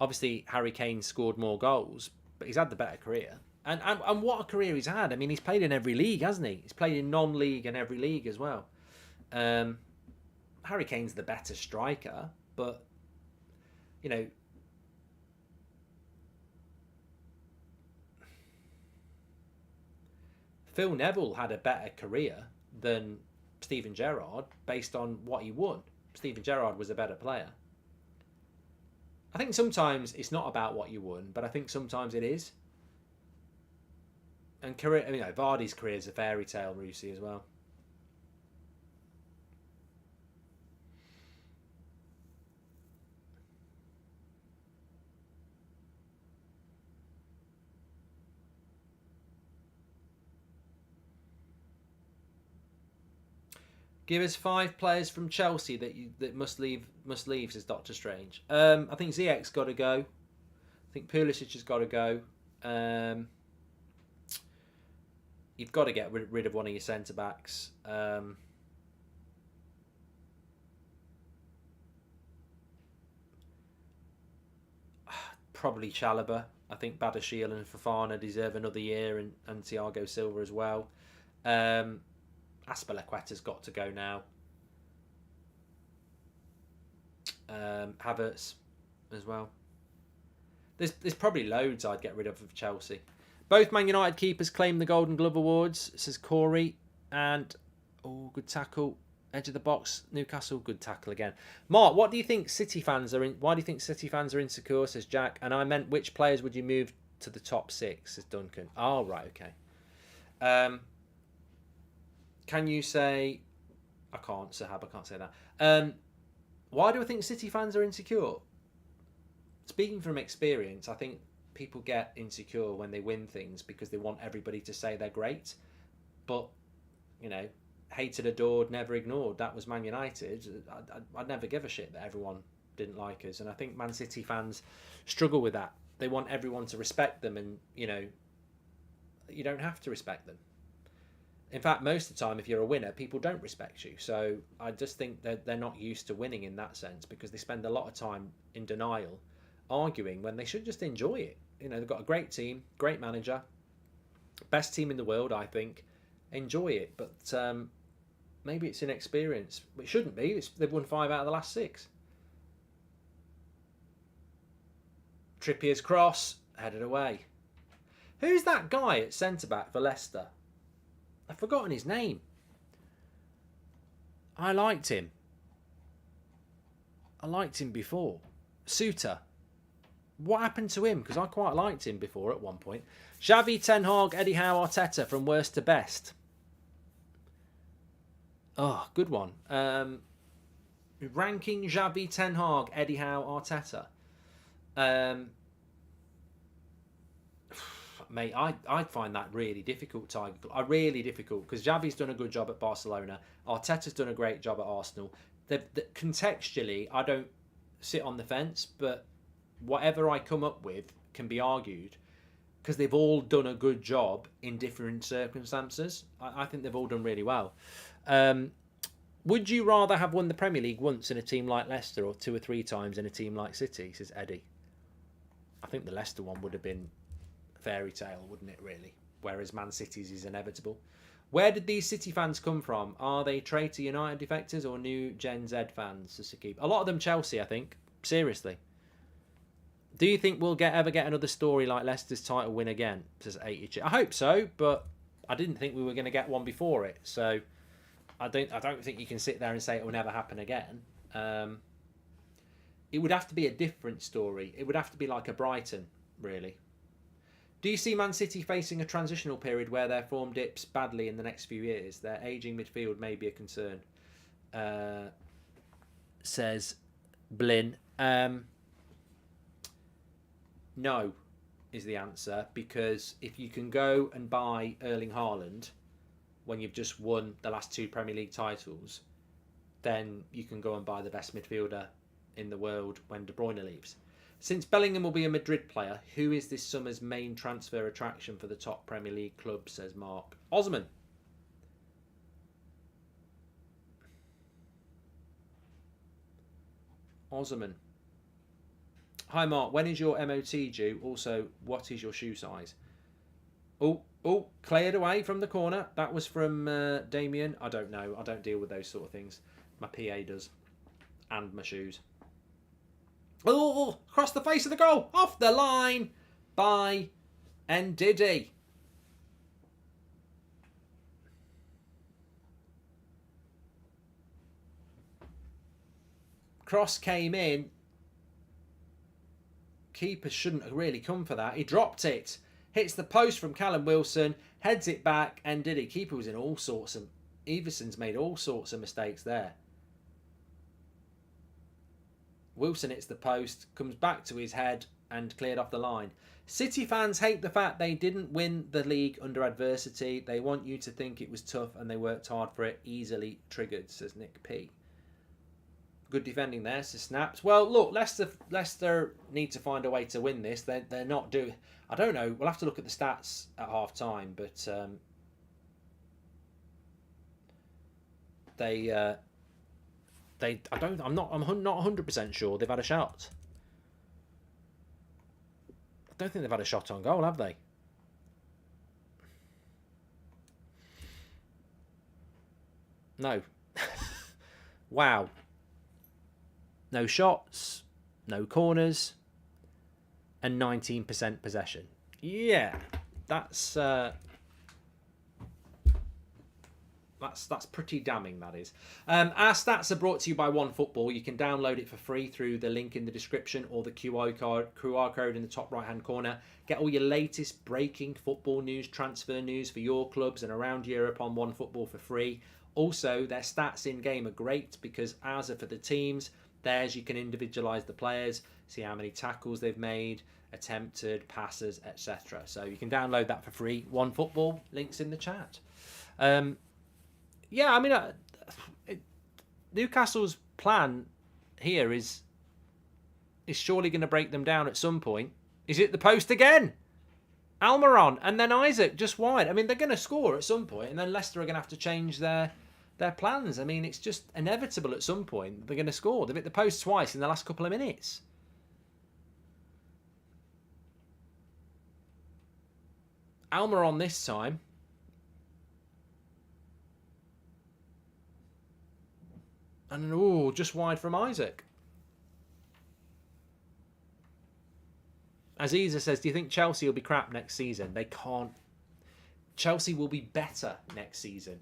[SPEAKER 1] Obviously, Harry Kane scored more goals, but he's had the better career. And what a career he's had. I mean, he's played in every league, hasn't he? He's played in non-league and every league as well. Harry Kane's the better striker, but, you know, Phil Neville had a better career than Steven Gerrard based on what he won. Steven Gerrard was a better player. I think sometimes it's not about what you won, but I think sometimes it is. And career, you know, Vardy's career is a fairy tale, Rusi, as well. Give us 5 players from Chelsea that must leave, says Doctor Strange. I think Ziyech's got to go. I think Pulisic has got to go. You've got to get rid of one of your centre backs. Probably Chalobah. I think Badiashile and Fofana deserve another year, and Thiago Silva as well. Azpilicueta's got to go now. Havertz as well. There's probably loads I'd get rid of Chelsea. Both Man United keepers claim the Golden Glove awards, says Corey. And good tackle, edge of the box. Newcastle, good tackle again. Mark, what do you think City fans are in? Why do you think City fans are insecure? Says Jack. And I meant which players would you move to the top 6? Says Duncan. Oh right, okay. Can you say... I can't, Sahab, I can't say that. Why do I think City fans are insecure? Speaking from experience, I think people get insecure when they win things because they want everybody to say they're great. But, you know, hated, adored, never ignored. That was Man United. I'd never give a shit that everyone didn't like us. And I think Man City fans struggle with that. They want everyone to respect them and, you know, you don't have to respect them. In fact, most of the time, if you're a winner, people don't respect you. So I just think that they're not used to winning in that sense because they spend a lot of time in denial, arguing when they should just enjoy it. You know, they've got a great team, great manager, best team in the world, I think. Enjoy it, but maybe it's inexperience. It shouldn't be. They've won 5 out of the last 6. Trippier's cross, headed away. Who's that guy at centre-back for Leicester? I've forgotten his name. I liked him. I liked him before. Suter. What happened to him? Because I quite liked him before at one point. Xavi, Ten Hag, Eddie Howe, Arteta from worst to best. Oh, good one. Ranking Xavi, Ten Hag, Eddie Howe, Arteta. Mate, I find that really difficult, Tiger. Really difficult because Xavi's done a good job at Barcelona. Arteta's done a great job at Arsenal. Contextually, I don't sit on the fence, but whatever I come up with can be argued because they've all done a good job in different circumstances. I think they've all done really well. Would you rather have won the Premier League once in a team like Leicester or 2 or 3 times in a team like City, says Eddie? I think the Leicester one would have been fairy tale, wouldn't it, really? Whereas Man City's is inevitable. Where did these City fans come from? Are they traitor United defectors or new Gen Z fans? Says Sakib. A lot of them Chelsea, I think. Seriously. Do you think we'll ever get another story like Leicester's title win again? Says 80. I hope so, but I didn't think we were going to get one before it. So I don't think you can sit there and say it will never happen again. It would have to be a different story. It would have to be like a Brighton, really. Do you see Man City facing a transitional period where their form dips badly in the next few years? Their ageing midfield may be a concern, says Blin. No, is the answer, because if you can go and buy Erling Haaland when you've just won the last 2 Premier League titles, then you can go and buy the best midfielder in the world when De Bruyne leaves. Since Bellingham will be a Madrid player, who is this summer's main transfer attraction for the top Premier League club, says Mark. Osman. Osman. Hi Mark, when is your MOT due? Also, what is your shoe size? Oh, cleared away from the corner. That was from Damien. I don't know. I don't deal with those sort of things. My PA does. And my shoes. Oh, across the face of the goal. Off the line by Ndidi. Cross came in. Keeper shouldn't have really come for that. He dropped it. Hits the post from Callum Wilson. Heads it back. Ndidi. Keeper was in all sorts of... Everson's made all sorts of mistakes there. Wilson hits the post, comes back to his head and cleared off the line. City fans hate the fact they didn't win the league under adversity. They want you to think it was tough and they worked hard for it. Easily triggered, says Nick P. Good defending there, says Snaps. Well, look, Leicester need to find a way to win this. They're not doing... I don't know. We'll have to look at the stats at half time, but I'm not 100% sure they've had a shot. I don't think they've had a shot on goal, have they? No. Wow. No shots, no corners, and 19% possession. Yeah, that's pretty damning, that is. Our stats are brought to you by OneFootball. You can download it for free through the link in the description or the QR code in the top right-hand corner. Get all your latest breaking football news, transfer news for your clubs and around Europe on OneFootball for free. Also, their stats in-game are great because ours are for the teams. Theirs, you can individualise the players, see how many tackles they've made, attempted, passes, etc. So you can download that for free. OneFootball, links in the chat. Yeah, I mean, Newcastle's plan here is surely going to break them down at some point. Is it the post again? Almiron and then Isaac just wide. I mean, they're going to score at some point, and then Leicester are going to have to change their plans. I mean, it's just inevitable at some point they're going to score. They've hit the post twice in the last couple of minutes. Almiron this time. And just wide from Isaac. Aziza says, do you think Chelsea will be crap next season? They can't. Chelsea will be better next season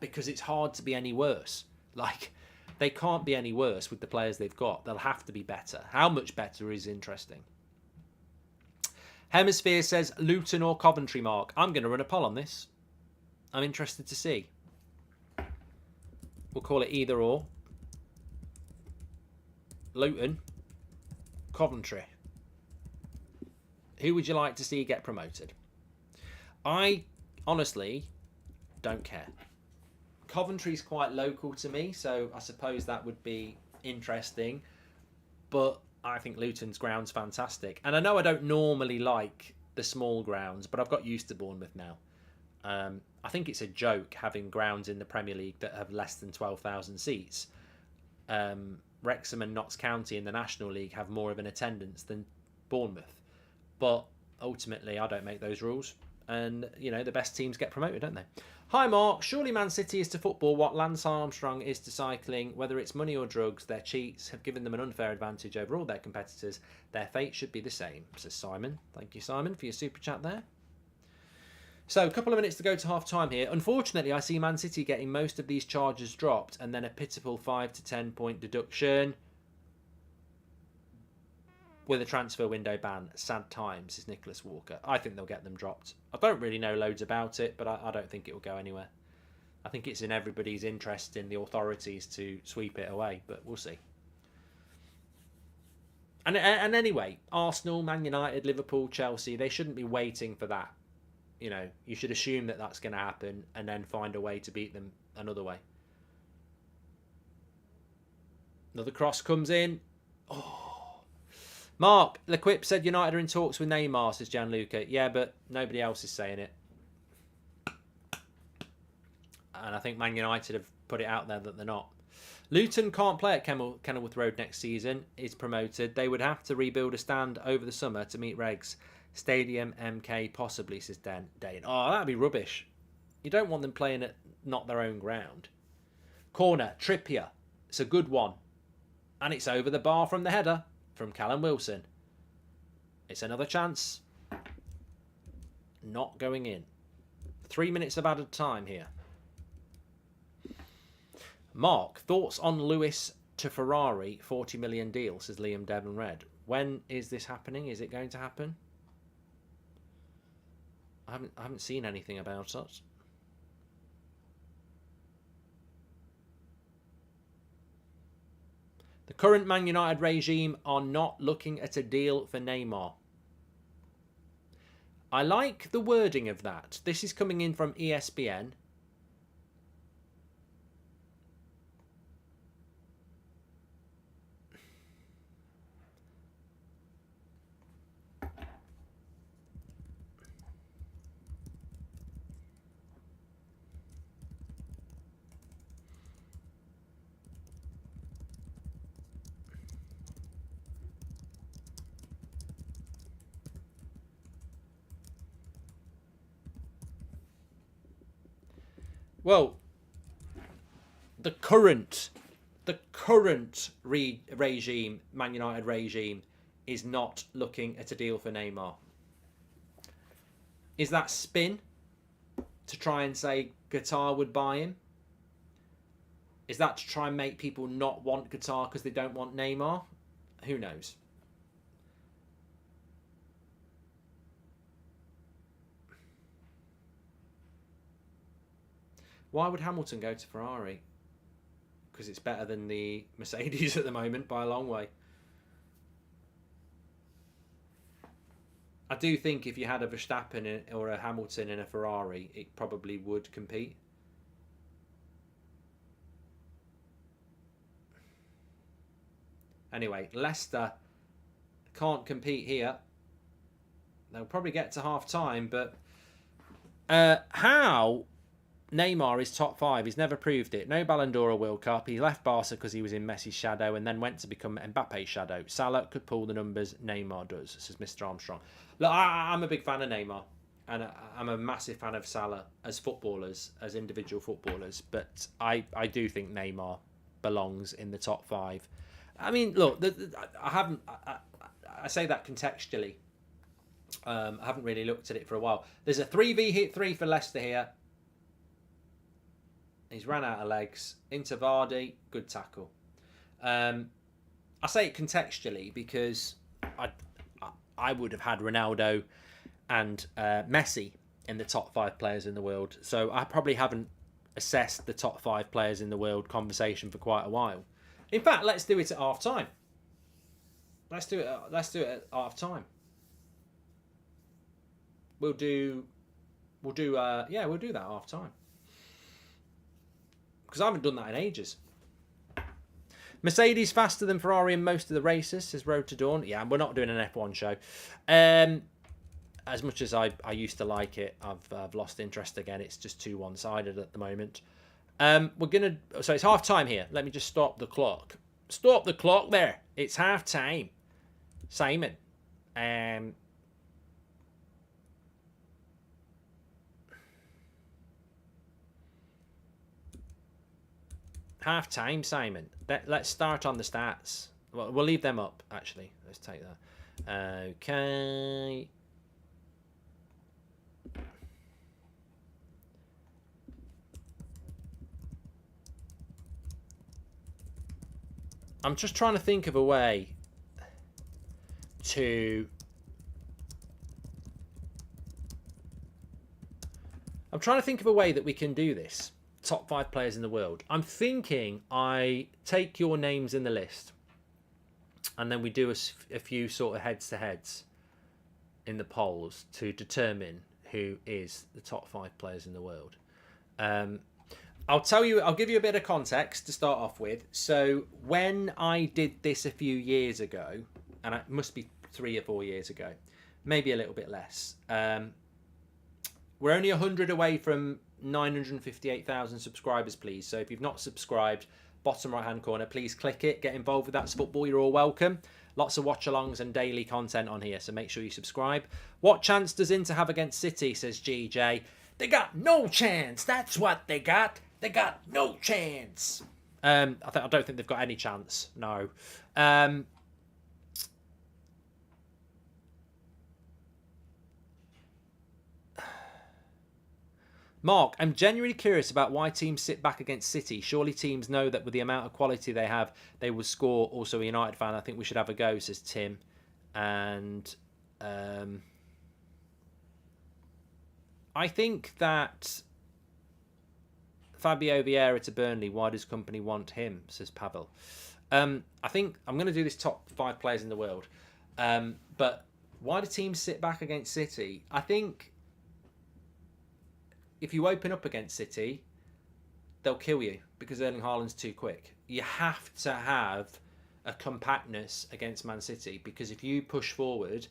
[SPEAKER 1] because it's hard to be any worse. Like, they can't be any worse with the players they've got. They'll have to be better. How much better is interesting. Hemisphere says, Luton or Coventry, Mark. I'm going to run a poll on this. I'm interested to see. We'll call it either or. Luton, Coventry. Who would you like to see get promoted? I honestly don't care. Coventry's quite local to me, so I suppose that would be interesting. But I think Luton's ground's fantastic. And I know I don't normally like the small grounds, but I've got used to Bournemouth now. I think it's a joke having grounds in the Premier League that have less than 12,000 seats. Wrexham and Notts County in the National League have more of an attendance than Bournemouth. But ultimately, I don't make those rules. And, you know, the best teams get promoted, don't they? Hi, Mark. Surely Man City is to football what Lance Armstrong is to cycling. Whether it's money or drugs, their cheats have given them an unfair advantage over all their competitors. Their fate should be the same, says Simon. Thank you, Simon, for your super chat there. So, a couple of minutes to go to half-time here. Unfortunately, I see Man City getting most of these charges dropped and then a pitiful 5 to 10 point deduction with a transfer window ban. Sad times, says Nicholas Walker. I think they'll get them dropped. I don't really know loads about it, but I don't think it will go anywhere. I think it's in everybody's interest in the authorities to sweep it away, but we'll see. And anyway, Arsenal, Man United, Liverpool, Chelsea, they shouldn't be waiting for that. You know, you should assume that that's going to happen and then find a way to beat them another way. Another cross comes in. Oh. Mark, L'Equipe said United are in talks with Neymar, says Gianluca. Yeah, but nobody else is saying it. And I think Man United have put it out there that they're not. Luton can't play at Kenilworth Road next season. Is promoted. They would have to rebuild a stand over the summer to meet regs. Stadium MK possibly, says Dane. Oh, that'd be rubbish. You don't want them playing at not their own ground. Corner, Trippier. It's a good one. And it's over the bar from the header from Callum Wilson. It's another chance. Not going in. 3 minutes of added time here. Mark, thoughts on Lewis to Ferrari 40 million deal, says Liam Devon Red. When is this happening? Is it going to happen? I haven't seen anything about it. The current Man United regime are not looking at a deal for Neymar. I like the wording of that. This is coming in from ESPN. Well, the current regime, Man United regime, is not looking at a deal for Neymar. Is that spin to try and say Qatar would buy him? Is that to try and make people not want Qatar because they don't want Neymar? Who knows? Why would Hamilton go to Ferrari? Because it's better than the Mercedes at the moment by a long way. I do think if you had a Verstappen or a Hamilton in a Ferrari, it probably would compete. Anyway, Leicester can't compete here. They'll probably get to half time, but how Neymar is top 5. He's never proved it. No Ballon d'Or or World Cup. He left Barca because he was in Messi's shadow and then went to become Mbappe's shadow. Salah could pull the numbers. Neymar does, says Mr. Armstrong. Look, I'm a big fan of Neymar. And I'm a massive fan of Salah as footballers, as individual footballers. But I do think Neymar belongs in the top 5. I mean, look, I say that contextually. I haven't really looked at it for a while. There's a 3v3 for Leicester here. He's ran out of legs. Into Vardy, good tackle. I say it contextually because I would have had Ronaldo and Messi in the top 5 players in the world. So I probably haven't assessed the top 5 players in the world conversation for quite a while. In fact, let's do it at half time. Let's do it at half time. We'll do that at half time. Because I haven't done that in ages. Mercedes faster than Ferrari in most of the races, says Road to Dawn. Yeah, we're not doing an F1 show. As much as I used to like it, I've lost interest again. It's just too one-sided at the moment. So it's half time here. Let me just stop the clock. Stop the clock there. It's half time. Simon. Half time, Simon. Let's start on the stats. Well, we'll leave them up, actually. Let's take that. Okay. I'm just trying to think of a way to... I'm trying to think of a way that we can do this. Top 5 players in the world. I'm thinking I take your names in the list and then we do a few sort of heads-to-heads in the polls to determine who is the top 5 players in the world. I'll give you a bit of context to start off with. So when I did this a few years ago, and it must be 3 or 4 years ago, maybe a little bit less, we're only 100 away from 958,000 subscribers, please. So if you've not subscribed, bottom right hand corner, please click it, get involved with That's Football. You're all welcome. Lots of watch-alongs and daily content on here, so make sure you subscribe. What chance does Inter have against City, says GJ? They got no chance. That's what they got. They got no chance. I don't think they've got any chance. No. Mark, I'm genuinely curious about why teams sit back against City. Surely teams know that with the amount of quality they have, they will score. Also a United fan, I think we should have a go, says Tim. And I think that Fabio Vieira to Burnley, why does company want him, says Pavel. I think I'm going to do this top 5 players in the world. But why do teams sit back against City? I think if you open up against City, they'll kill you because Erling Haaland's too quick. You have to have a compactness against Man City because if you push forward,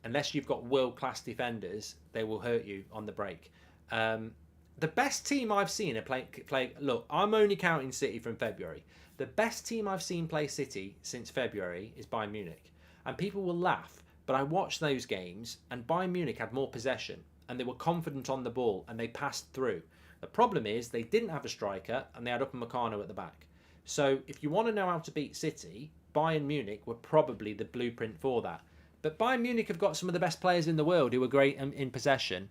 [SPEAKER 1] unless you've got world-class defenders, they will hurt you on the break. The best team I've seen play. Look, I'm only counting City from February. The best team I've seen play City since February is Bayern Munich. And people will laugh, but I watched those games and Bayern Munich had more possession and they were confident on the ball and they passed through. The problem is they didn't have a striker and they had Upamecano at the back. So if you want to know how to beat City, Bayern Munich were probably the blueprint for that. But Bayern Munich have got some of the best players in the world who are great in possession.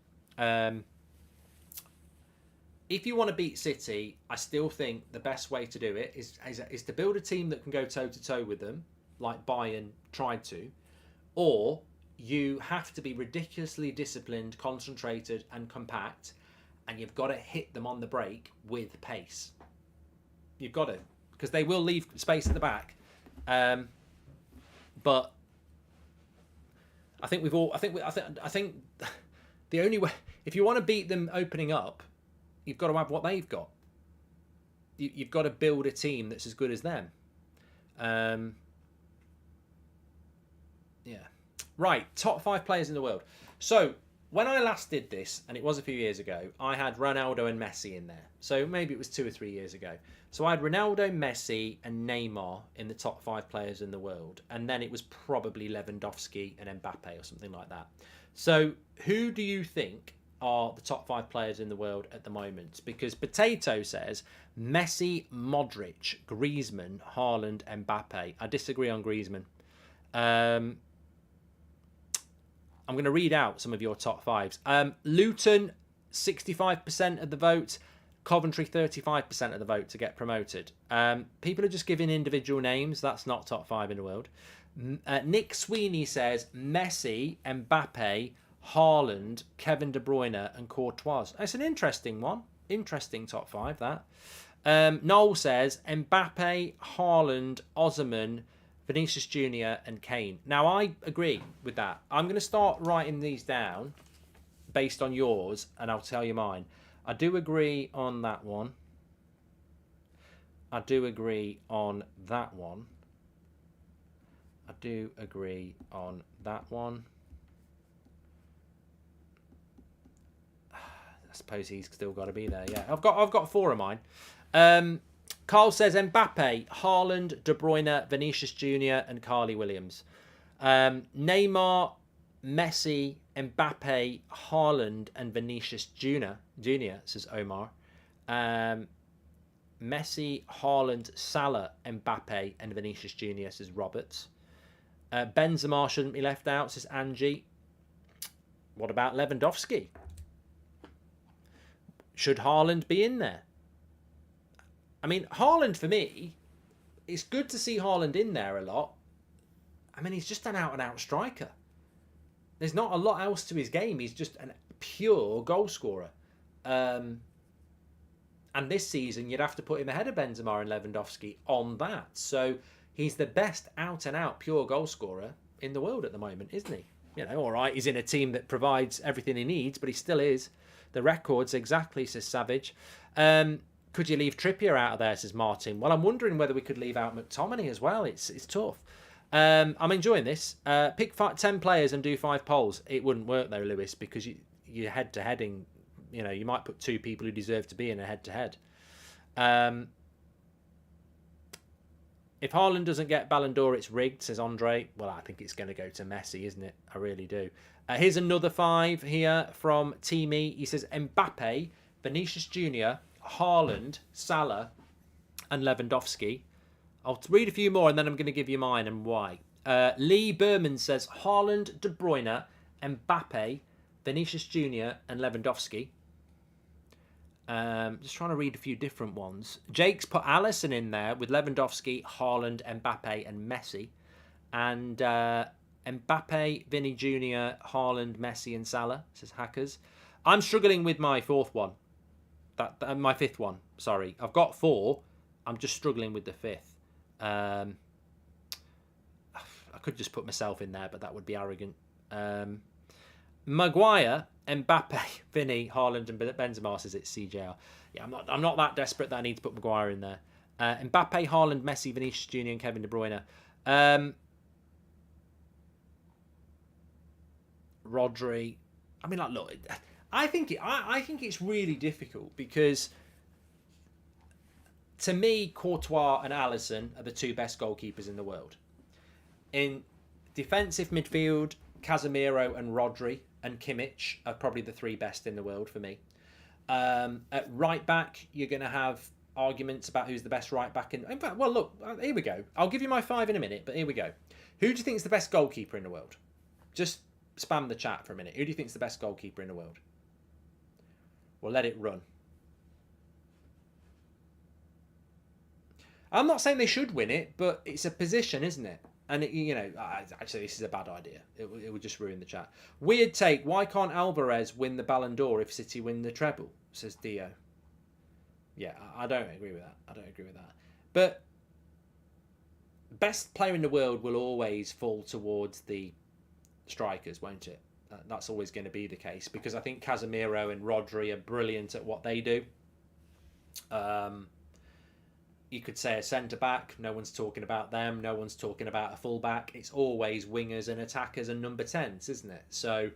[SPEAKER 1] If you want to beat City, I still think the best way to do it is to build a team that can go toe-to-toe with them, like Bayern tried to, or you have to be ridiculously disciplined, concentrated and compact, and you've got to hit them on the break with pace. You've got to, because they will leave space at the back. But I think I think the only way, if you want to beat them opening up, you've got to have what they've got. You've got to build a team that's as good as them. Yeah. Right, top 5 players in the world. So, when I last did this, and it was a few years ago, I had Ronaldo and Messi in there. So, maybe it was 2 or 3 years ago. So, I had Ronaldo, Messi, and Neymar in the top 5 players in the world. And then it was probably Lewandowski and Mbappe or something like that. So, who do you think are the top 5 players in the world at the moment? Because Potato says Messi, Modric, Griezmann, Haaland, Mbappe. I disagree on Griezmann. I'm going to read out some of your top 5s. Luton, 65% of the vote. Coventry, 35% of the vote to get promoted. People are just giving individual names. That's not top 5 in the world. Nick Sweeney says Messi, Mbappe, Haaland, Kevin De Bruyne, and Courtois. That's an interesting one. Interesting top 5, that. Noel says Mbappe, Haaland, Osimhen, Vinicius Jr. and Kane. Now, I agree with that. I'm going to start writing these down based on yours, and I'll tell you mine. I do agree on that one. I do agree on that one. I do agree on that one. I suppose he's still got to be there. Yeah, I've got 4 of mine. Carl says Mbappe, Haaland, De Bruyne, Vinicius Jr. and Carly Williams. Neymar, Messi, Mbappe, Haaland and Vinicius Jr. says Omar. Messi, Haaland, Salah, Mbappe and Vinicius Jr. says Roberts. Benzema shouldn't be left out, says Angie. What about Lewandowski? Should Haaland be in there? I mean, Haaland, for me, it's good to see Haaland in there a lot. I mean, he's just an out-and-out striker. There's not a lot else to his game. He's just a pure goal scorer. And this season, you'd have to put him ahead of Benzema and Lewandowski on that. So he's the best out-and-out pure goal scorer in the world at the moment, isn't he? You know, all right, he's in a team that provides everything he needs, but he still is. The records, exactly, says Savage. Could you leave Trippier out of there, says Martin? Well, I'm wondering whether we could leave out McTominay as well. It's tough. I'm enjoying this. Pick 10 players and do 5 polls. It wouldn't work though, Lewis, because you're head-to-heading. You know, you might put 2 people who deserve to be in a head-to-head. If Haaland doesn't get Ballon d'Or, it's rigged, says Andre. Well, I think it's going to go to Messi, isn't it? I really do. Here's another 5 here from Teamy. He says Mbappe, Vinicius Jr., Haaland, Salah, and Lewandowski. I'll read a few more and then I'm going to give you mine and why. Lee Berman says Haaland, De Bruyne, Mbappe, Vinicius Jr. and Lewandowski. Just trying to read a few different ones. Jake's put Alisson in there with Lewandowski, Haaland, Mbappe and Messi. And Mbappe, Vinny Jr., Haaland, Messi and Salah, says Hackers. I'm struggling with my 4th one. My 5th one, sorry. I've got 4. I'm just struggling with the 5th. I could just put myself in there, but that would be arrogant. Maguire, Mbappe, Vinny, Haaland, and Benzema says it's CJR. Yeah, I'm not that desperate that I need to put Maguire in there. Mbappe, Haaland, Messi, Vinicius Jr. and Kevin De Bruyne. Rodri. I mean, like, look, I think it's really difficult because to me, Courtois and Alisson are the 2 best goalkeepers in the world. In defensive midfield, Casemiro and Rodri and Kimmich are probably the 3 best in the world for me. At right back, you're going to have arguments about who's the best right back. In fact, well, look, here we go. I'll give you my 5 in a minute, but here we go. Who do you think is the best goalkeeper in the world? Just spam the chat for a minute. Who do you think is the best goalkeeper in the world? We'll let it run. I'm not saying they should win it, but it's a position, isn't it? And, actually, this is a bad idea. It would just ruin the chat. Weird take. Why can't Alvarez win the Ballon d'Or if City win the treble? Says Dio. Yeah, I don't agree with that. But best player in the world will always fall towards the strikers, won't it? That's always going to be the case because I think Casemiro and Rodri are brilliant at what they do. you could say a centre-back. No one's talking about them. No one's talking about a full-back. It's always wingers and attackers and number 10s, isn't it? So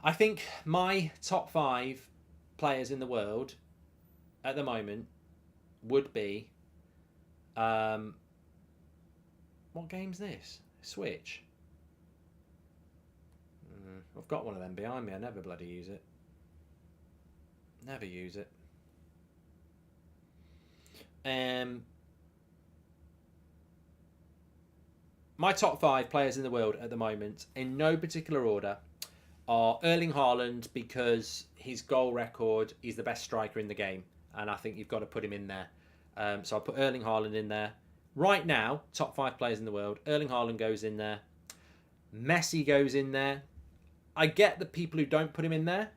[SPEAKER 1] I think my top 5 players in the world at the moment would be... what game's this? Switch. I've got one of them behind me. I never bloody use it. Never use it. My top 5 players in the world at the moment, in no particular order, are Erling Haaland, because his goal record, he's the best striker in the game, and I think you've got to put him in there. So I'll put Erling Haaland in there. Right now, top 5 players in the world, Erling Haaland goes in there. Messi goes in there. I get the people who don't put him in there.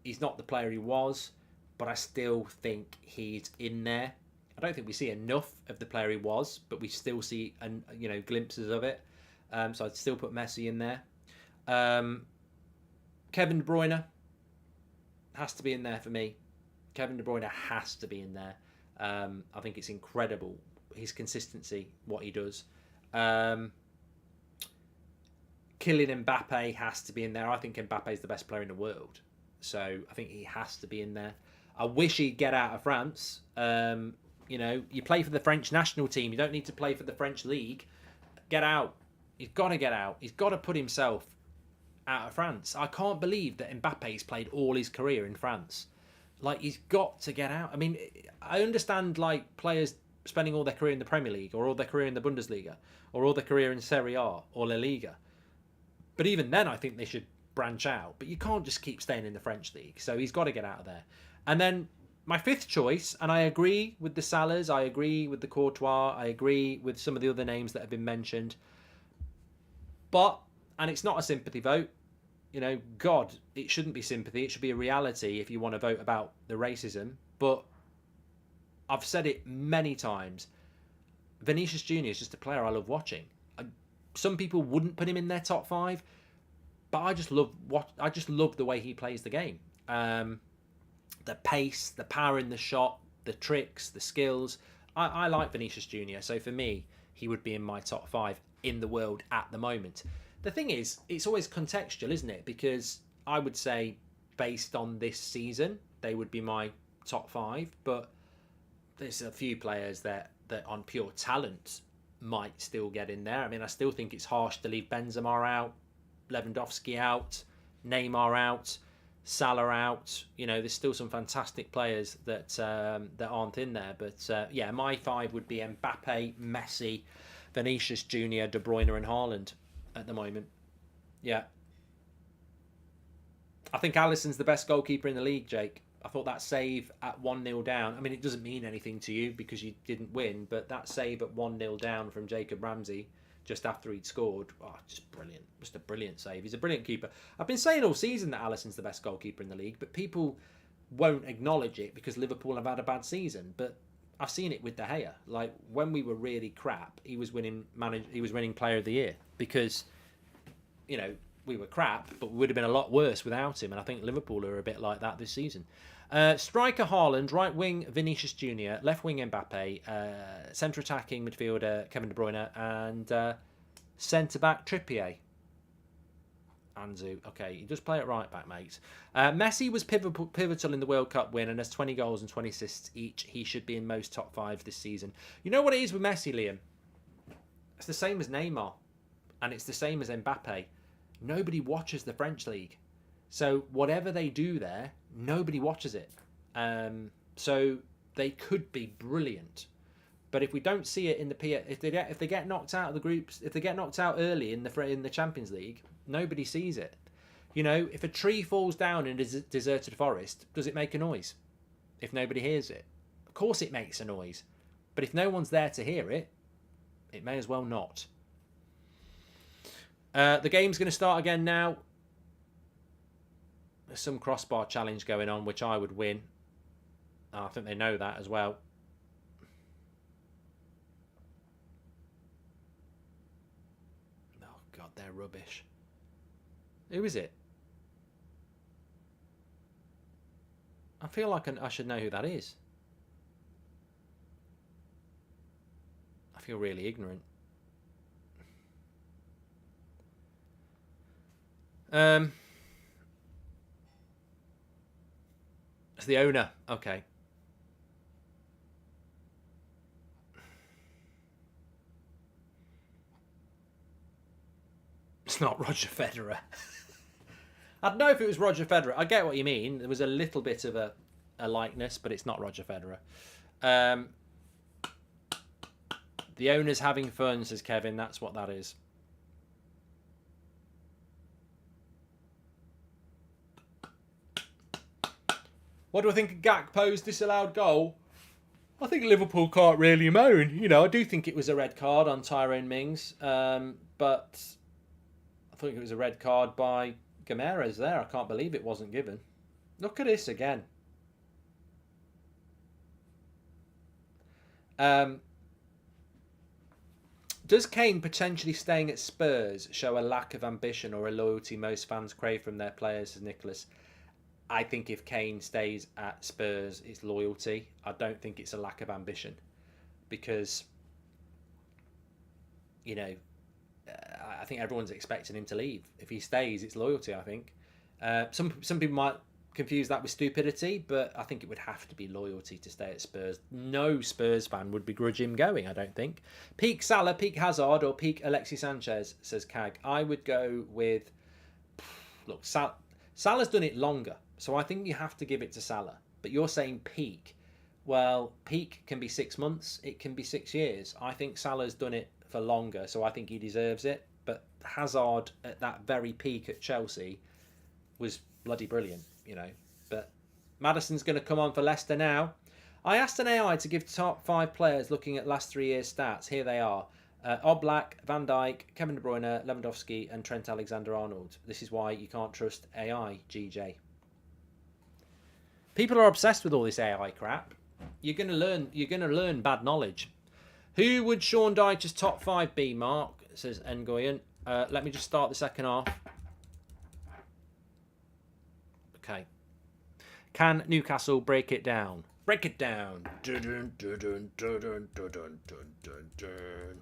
[SPEAKER 1] He's not the player he was, but I still think he's in there. I don't think we see enough of the player he was, but we still see glimpses of it. So I'd still put Messi in there. Kevin De Bruyne has to be in there for me. Kevin De Bruyne has to be in there. I think it's incredible, his consistency, what he does. Kylian Mbappe has to be in there. I think Mbappe is the best player in the world. So I think he has to be in there. I wish he'd get out of France. You play for the French national team. You don't need to play for the French league. Get out. He's got to get out. He's got to put himself out of France. I can't believe that Mbappe's played all his career in France. Like, he's got to get out. I mean, I understand, like, players spending all their career in the Premier League or all their career in the Bundesliga or all their career in Serie A or La Liga. But even then, I think they should branch out. But you can't just keep staying in the French league. So he's got to get out of there. And then my 5th choice, and I agree with the Salahs, I agree with the Courtois, I agree with some of the other names that have been mentioned. But, and it's not a sympathy vote, God, it shouldn't be sympathy. It should be a reality if you want to vote about the racism. But I've said it many times. Vinicius Junior is just a player I love watching. Some people wouldn't put him in their top 5, but I just love the way he plays the game. The pace, the power in the shot, the tricks, the skills. I like Vinicius Junior. So for me, he would be in my top 5 in the world at the moment. The thing is, it's always contextual, isn't it? Because I would say, based on this season, they would be my top 5. But there's a few players that on pure talent might still get in there. I mean, I still think it's harsh to leave Benzema out, Lewandowski out, Neymar out, Salah out. There's still some fantastic players that aren't in there. But my 5 would be Mbappe, Messi, Vinicius Junior, De Bruyne and Haaland at the moment. Yeah. I think Alisson's the best goalkeeper in the league, Jake. I thought that save at 1-0 down, I mean, it doesn't mean anything to you because you didn't win, but that save at 1-0 down from Jacob Ramsey just after he'd scored, just brilliant. Just a brilliant save. He's a brilliant keeper. I've been saying all season that Alisson's the best goalkeeper in the league, but people won't acknowledge it because Liverpool have had a bad season. But I've seen it with De Gea. Like, when we were really crap, he was winning Player of the Year because, we were crap, but we would have been a lot worse without him. And I think Liverpool are a bit like that this season. Striker Haaland, right wing Vinicius Junior, left wing Mbappe, centre attacking midfielder Kevin De Bruyne, and centre back Trippier. Anzu, okay, he does play at right back, mate. Messi was pivotal in the World Cup win and has 20 goals and 20 assists each. He should be in most top 5 this season. You know what it is with Messi, Liam? It's the same as Neymar, and it's the same as Mbappe. Nobody watches the French league. So whatever they do there, nobody watches it. So they could be brilliant, but if we don't see it in if they get knocked out of the groups, if they get knocked out early in the Champions League, nobody sees it. If a tree falls down in a deserted forest, does it make a noise? If nobody hears it, of course it makes a noise. But if no one's there to hear it, it may as well not. The game's going to start again now. There's some crossbar challenge going on, which I would win. I think they know that as well. Oh, God, they're rubbish. Who is it? I feel like I should know who that is. feel really ignorant. It's the owner. Okay. It's not Roger Federer. I don't know if it was Roger Federer. I get what you mean. There was a little bit of a likeness, but it's not Roger Federer. The owner's having fun, says Kevin. That's what that is. What do I think of Gakpo's disallowed goal? I think Liverpool can't really moan. You know, I do think it was a red card on Tyrone Mings, but I think it was a red card by Gameres there. I can't believe it wasn't given. Look at this again. Does Kane potentially staying at Spurs show a lack of ambition or a loyalty most fans crave from their players, says Nicholas? I think if Kane stays at Spurs, it's loyalty. I don't think it's a lack of ambition. Because, you know, I think everyone's expecting him to leave. If he stays, it's loyalty, I think. Some people might confuse that with stupidity, but I think it would have to be loyalty to stay at Spurs. No Spurs fan would begrudge him going, I don't think. Peak Salah, peak Hazard, or peak Alexis Sanchez, says Cag. I would go with... Look, Salah's done it longer, so I think you have to give it to Salah. But you're saying peak. Well, peak can be 6 months, it can be 6 years. I think Salah's done it for longer, so I think he deserves it. But Hazard at that very peak at Chelsea was bloody brilliant, you know. But Maddison's going to come on for Leicester now. I asked an AI to give top 5 players looking at last 3 years' stats. Here they are. Oblak, Van Dijk, Kevin De Bruyne, Lewandowski and Trent Alexander-Arnold. This is why you can't trust AI, GJ. People are obsessed with all this AI crap. You're going to learn bad knowledge. Who would Sean Dyche's top 5 be, Mark? Says Ngoyan. Let me just start the second half. Okay. Can Newcastle break it down? Break it down. Dun, dun, dun, dun, dun, dun, dun, dun, dun, dun.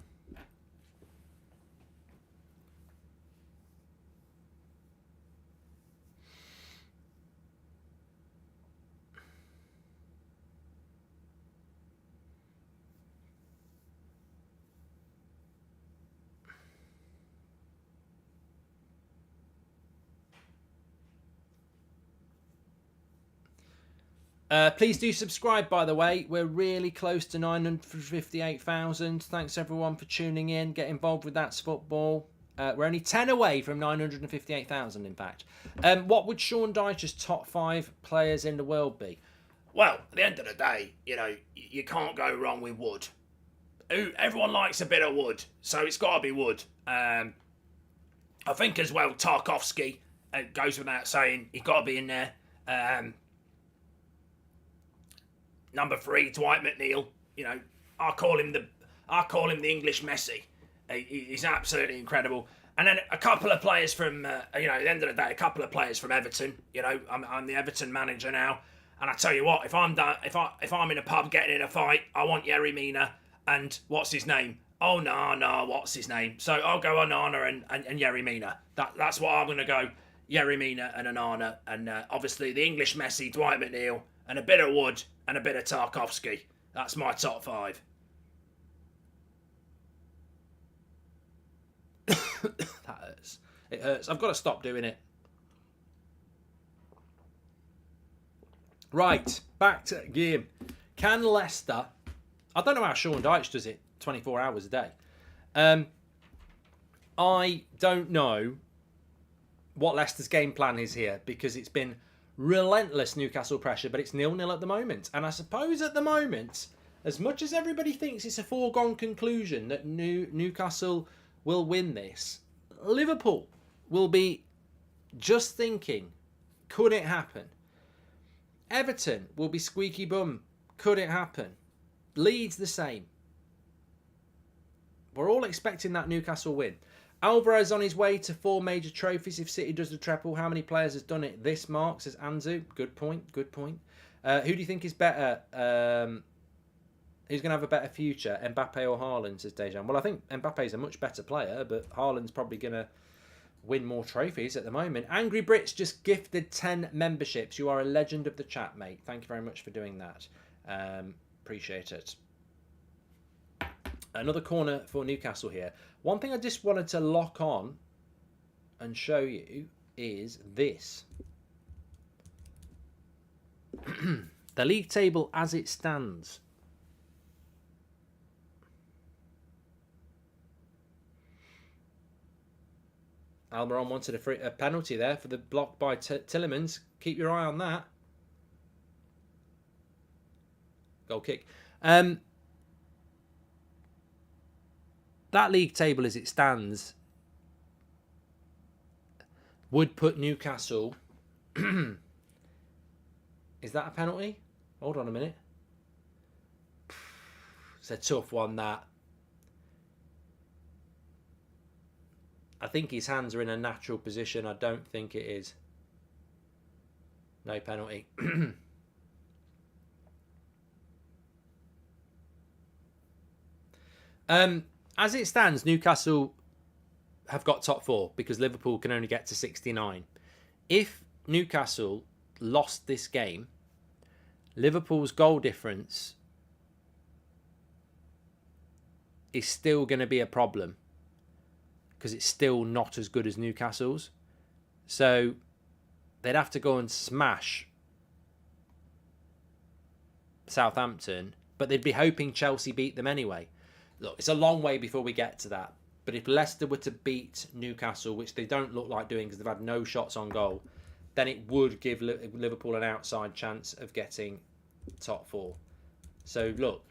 [SPEAKER 1] Please do subscribe, by the way. We're really close to 958,000. Thanks, everyone, for tuning in. Get involved with That's Football. We're only 10 away from 958,000, in fact. What would Sean Dyche's top 5 players in the world be? Well, at the end of the day, you know, you can't go wrong with Wood. Everyone likes a bit of Wood, so it's got to be Wood. I think as well, Tarkowski goes without saying. He's got to be in there. Number 3, Dwight McNeil. You know, I call him the English Messi. He's absolutely incredible. And then a couple of players from, you know, at the end of the day, a couple of players from Everton. You know, I'm the Everton manager now, and I tell you what, if I'm in a pub getting in a fight, I want Yerry Mina and what's his name? Oh no, what's his name? So I'll go Onana and Yerry Mina. That's what I'm gonna go. Yerry Mina and Onana, and obviously the English Messi, Dwight McNeil, and a bit of Wood and a bit of Tarkowski. That's my top 5. That hurts. It hurts. I've got to stop doing it. Right, back to the game. Can Leicester... I don't know how Sean Dyche does it 24 hours a day. I don't know what Leicester's game plan is here, because it's been relentless Newcastle pressure, but it's 0-0 at the moment. And I suppose at the moment, as much as everybody thinks it's a foregone conclusion that Newcastle will win this, Liverpool will be just thinking, could it happen? Everton will be squeaky bum, could it happen? Leeds the same. We're all expecting that Newcastle win. Alvarez on his way to 4 major trophies if City does the treble. How many players has done it? This, Mark, says Anzu. Good point. Who do you think is better? Who's going to have a better future, Mbappe or Haaland, says Dejan. Well, I think Mbappe's a much better player, but Haaland's probably going to win more trophies at the moment. Angry Brits just gifted 10 memberships. You are a legend of the chat, mate. Thank you very much for doing that. Appreciate it. Another corner for Newcastle here. One thing I just wanted to lock on and show you is this. The league table as it stands. Almiron wanted a penalty there for the block by Tillemans. Keep your eye on that. Goal kick. That league table as it stands would put Newcastle... Is that a penalty? Hold on a minute. It's a tough one, that. I think his hands are in a natural position. I don't think it is. No penalty. As it stands, Newcastle have got top 4 because Liverpool can only get to 69. If Newcastle lost this game, Liverpool's goal difference is still going to be a problem because it's still not as good as Newcastle's. So they'd have to go and smash Southampton, but they'd be hoping Chelsea beat them anyway. Look, it's a long way before we get to that. But if Leicester were to beat Newcastle, which they don't look like doing because they've had no shots on goal, then it would give Liverpool an outside chance of getting top 4. So look,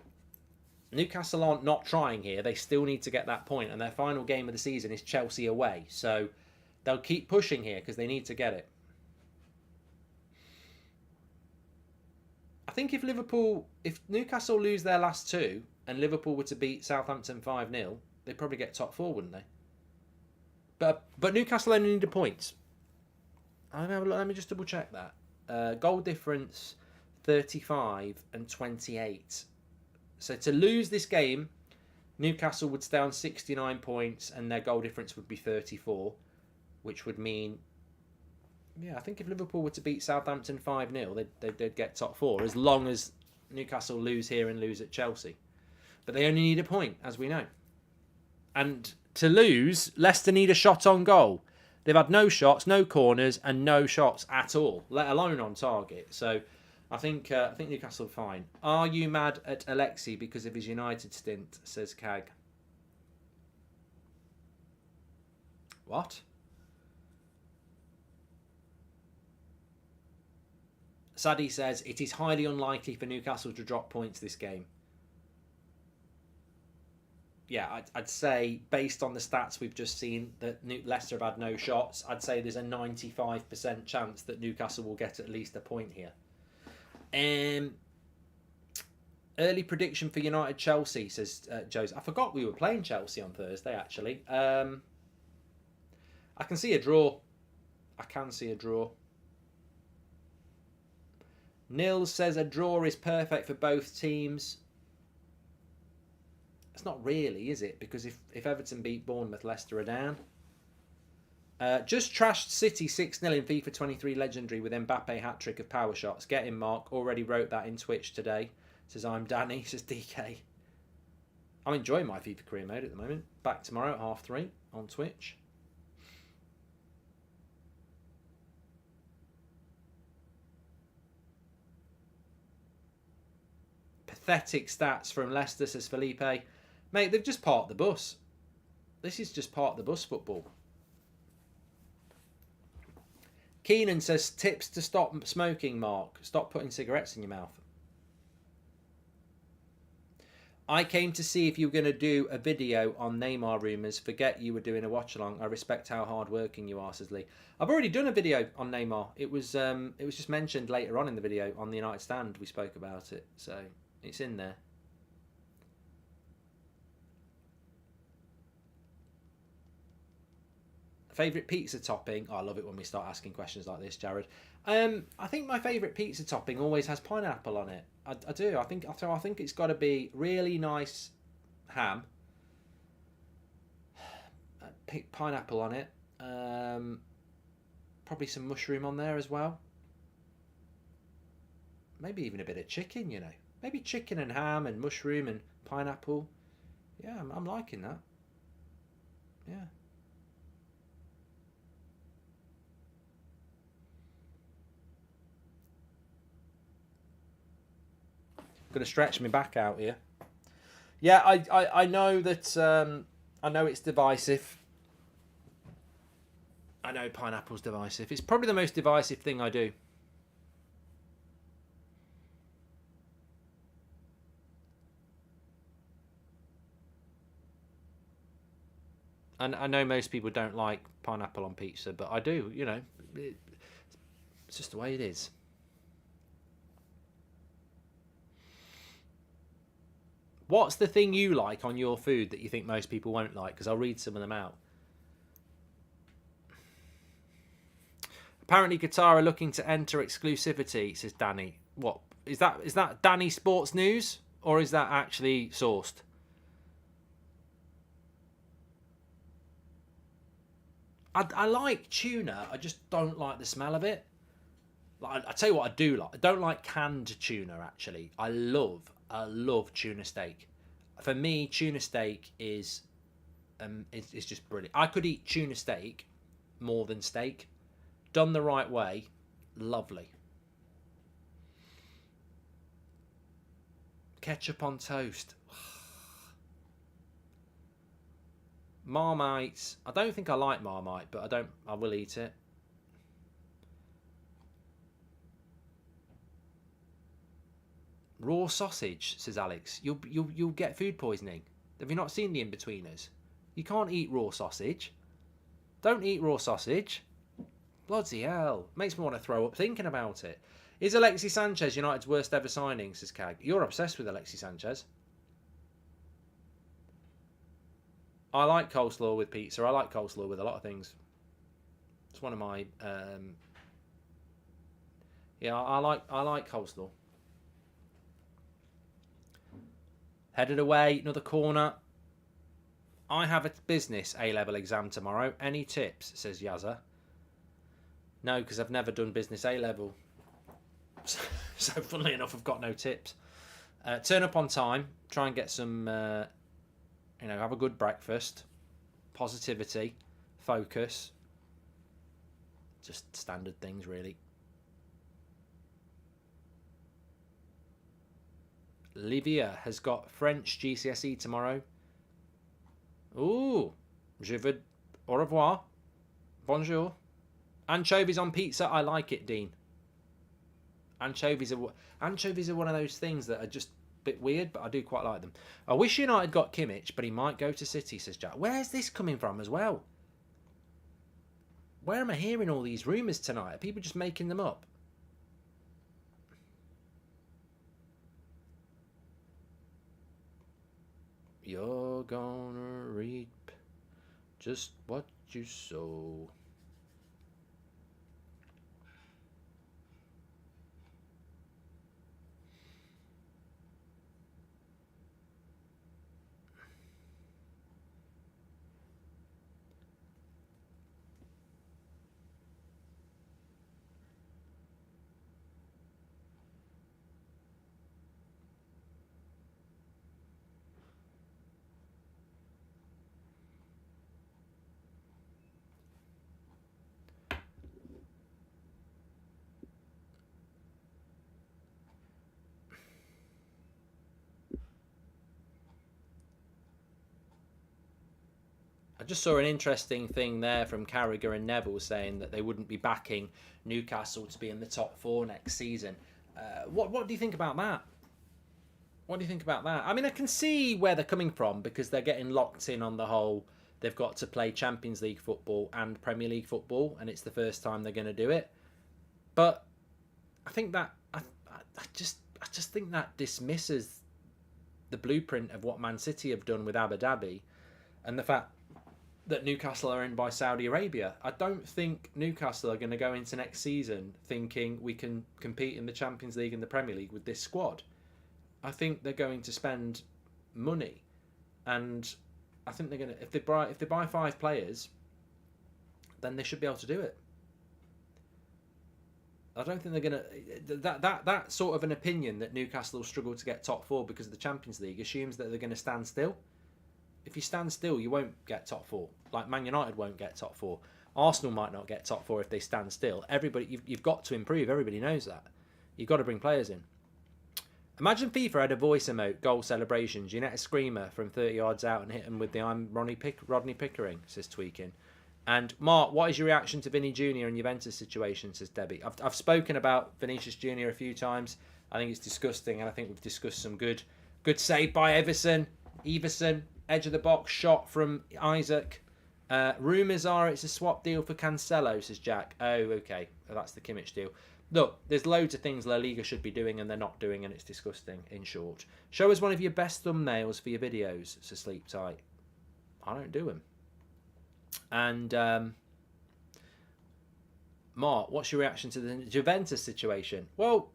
[SPEAKER 1] Newcastle aren't not trying here. They still need to get that point, and their final game of the season is Chelsea away. So they'll keep pushing here because they need to get it. I think if Newcastle lose their last 2 and Liverpool were to beat Southampton 5-0, they'd probably get top 4, wouldn't they? But Newcastle only need a point. Let me just double check that. Goal difference 35 and 28. So to lose this game, Newcastle would stay on 69 points and their goal difference would be 34, which would mean, I think if Liverpool were to beat Southampton 5-0, they'd get top 4, as long as Newcastle lose here and lose at Chelsea. But they only need a point, as we know. And to lose, Leicester need a shot on goal. They've had no shots, no corners, and no shots at all, let alone on target. So I think Newcastle are fine. Are you mad at Alexi because of his United stint, says Cag. What? Sadie says, it is highly unlikely for Newcastle to drop points this game. Yeah, I'd say, based on the stats we've just seen, that Leicester have had no shots. I'd say there's a 95% chance that Newcastle will get at least a point here. Early prediction for United-Chelsea, says Jose. I forgot we were playing Chelsea on Thursday, actually. I can see a draw. I can see a draw. Nils says a draw is perfect for both teams. It's not really, is it? Because if Everton beat Bournemouth, Leicester are down. Just trashed City 6-0 in FIFA 23 Legendary with Mbappe hat-trick of power shots. Get him, Mark. Already wrote that in Twitch today. Says, I'm Danny. Says DK. I'm enjoying my FIFA career mode at the moment. Back tomorrow at 3:30 on Twitch. Pathetic stats from Leicester, says Felipe. Mate, they've just parked the bus. This is just part of the bus football. Keenan says, tips to stop smoking, Mark. Stop putting cigarettes in your mouth. I came to see if you were going to do a video on Neymar rumours. Forget you were doing a watch-along. I respect how hard-working you are, says Lee. I've already done a video on Neymar. It was just mentioned later on in the video on the United Stand. We spoke about it. So it's in there. Favourite pizza topping? Oh, I love it when we start asking questions like this, Jared. I think my favourite pizza topping always has pineapple on it. I do. I think it's got to be really nice ham, pineapple on it. Probably some mushroom on there as well. Maybe even a bit of chicken, you know. Maybe chicken and ham and mushroom and pineapple. Yeah, I'm liking that. Yeah. Going to stretch my back out here. Yeah, I know that. I know it's divisive. I know pineapple's divisive. It's probably the most divisive thing I do. And I know most people don't like pineapple on pizza, but I do. You know, it's just the way it is. What's the thing you like on your food that you think most people won't like? Because I'll read some of them out. Apparently, Qatar are looking to enter exclusivity, says Danny. What is that? Is that Danny Sports News, or is that actually sourced? I like tuna. I just don't like the smell of it. Like, I tell you what, I do like. I don't like canned tuna. Actually, I love tuna steak. For me, tuna steak is it's just brilliant. I could eat tuna steak more than steak. Done the right way, lovely. Ketchup on toast. Marmite. I don't think I like Marmite, but I will eat it. Raw sausage, says Alex. You'll get food poisoning. Have you not seen the In-Betweeners? You can't eat raw sausage. Don't eat raw sausage. Bloody hell. Makes me want to throw up thinking about it. Is Alexis Sanchez United's worst ever signing, says Cag? You're obsessed with Alexis Sanchez. I like coleslaw with pizza. I like coleslaw with a lot of things. It's one of my... yeah, I like coleslaw. Headed away, another corner. I have a business A-level exam tomorrow. Any tips, says Yazza. No, because I've never done business A-level. So funnily enough, I've got no tips. Turn up on time. Try and get some, have a good breakfast. Positivity. Focus. Just standard things, really. Livia has got French GCSE tomorrow. Ooh. Je veux au revoir. Bonjour. Anchovies on pizza. I like it, Dean. Anchovies are one of those things that are just a bit weird, but I do quite like them. I wish United got Kimmich, but he might go to City, says Jack. Where's this coming from as well? Where am I hearing all these rumours tonight? Are people just making them up? You're gonna reap just what you sow. I just saw an interesting thing there from Carragher and Neville saying that they wouldn't be backing Newcastle to be in the top 4 next season. What do you think about that? What do you think about that? I mean, I can see where they're coming from because they're getting locked in on the whole. They've got to play Champions League football and Premier League football, and it's the first time they're going to do it. But I think that I just think that dismisses the blueprint of what Man City have done with Abu Dhabi, and the fact that Newcastle are owned by Saudi Arabia. I don't think Newcastle are going to go into next season thinking we can compete in the Champions League and the Premier League with this squad. I think they're going to spend money, and I think they're going to, if they buy 5 players, then they should be able to do it. I don't think they're going to... That sort of an opinion that Newcastle will struggle to get top 4 because of the Champions League assumes that they're going to stand still. If you stand still, you won't get top 4. Like Man United won't get top 4. Arsenal might not get top 4 if they stand still. Everybody, you've got to improve. Everybody knows that. You've got to bring players in. Imagine FIFA had a voice emote, goal celebrations. You net a screamer from 30 yards out and hit him with the I'm Rodney Pickering, says Tweaking. And Mark, what is your reaction to Vinny Jr. and Juventus situation, says Debbie. I've spoken about Vinicius Jr. a few times. I think it's disgusting, and I think we've discussed some good save by Everson, edge of the box shot from Isaac. Rumours are it's a swap deal for Cancelo, says Jack. Oh, okay, that's the Kimmich deal. Look, there's loads of things La Liga should be doing and they're not doing, and it's disgusting, in short. Show us one of your best thumbnails for your videos, says Sleep Tight. I don't do them. And Mark, what's your reaction to the Juventus situation? Well,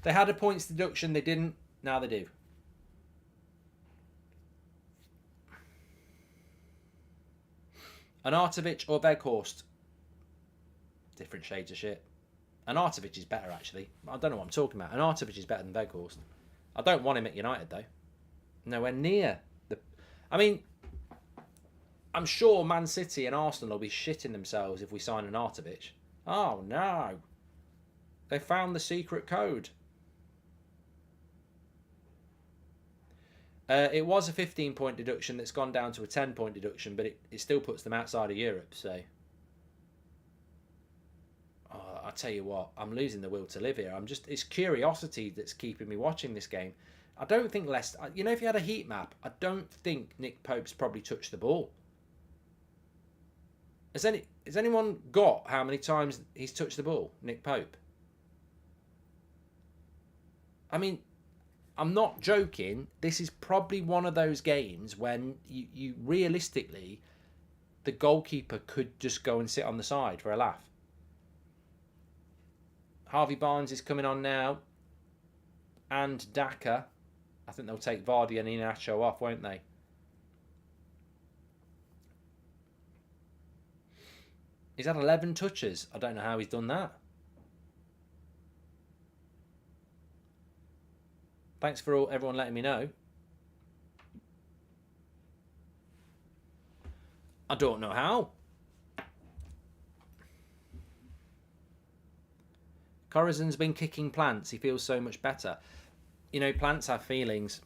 [SPEAKER 1] they had a points deduction, they didn't, now they do. Arnautovic or Weghorst? Different shades of shit. Arnautovic is better, actually. I don't know what I'm talking about. Arnautovic is better than Weghorst. I don't want him at United, though. Nowhere near. I mean, I'm sure Man City and Arsenal will be shitting themselves if we sign Arnautovic. Oh, no. They found the secret code. It was a 15-point deduction that's gone down to a 10-point deduction, but it still puts them outside of Europe, so... I tell you what, I'm losing the will to live here. It's curiosity that's keeping me watching this game. I don't think Leicester... You know, if you had a heat map, I don't think Nick Pope's probably touched the ball. Has anyone got how many times he's touched the ball, Nick Pope? I mean, I'm not joking. This is probably one of those games when you realistically, the goalkeeper could just go and sit on the side for a laugh. Harvey Barnes is coming on now. And Daka. I think they'll take Vardy and Iheanacho off, won't they? He's had 11 touches. I don't know how he's done that. Thanks for everyone letting me know. I don't know how. Corazon's been kicking plants. He feels so much better. You know, plants have feelings.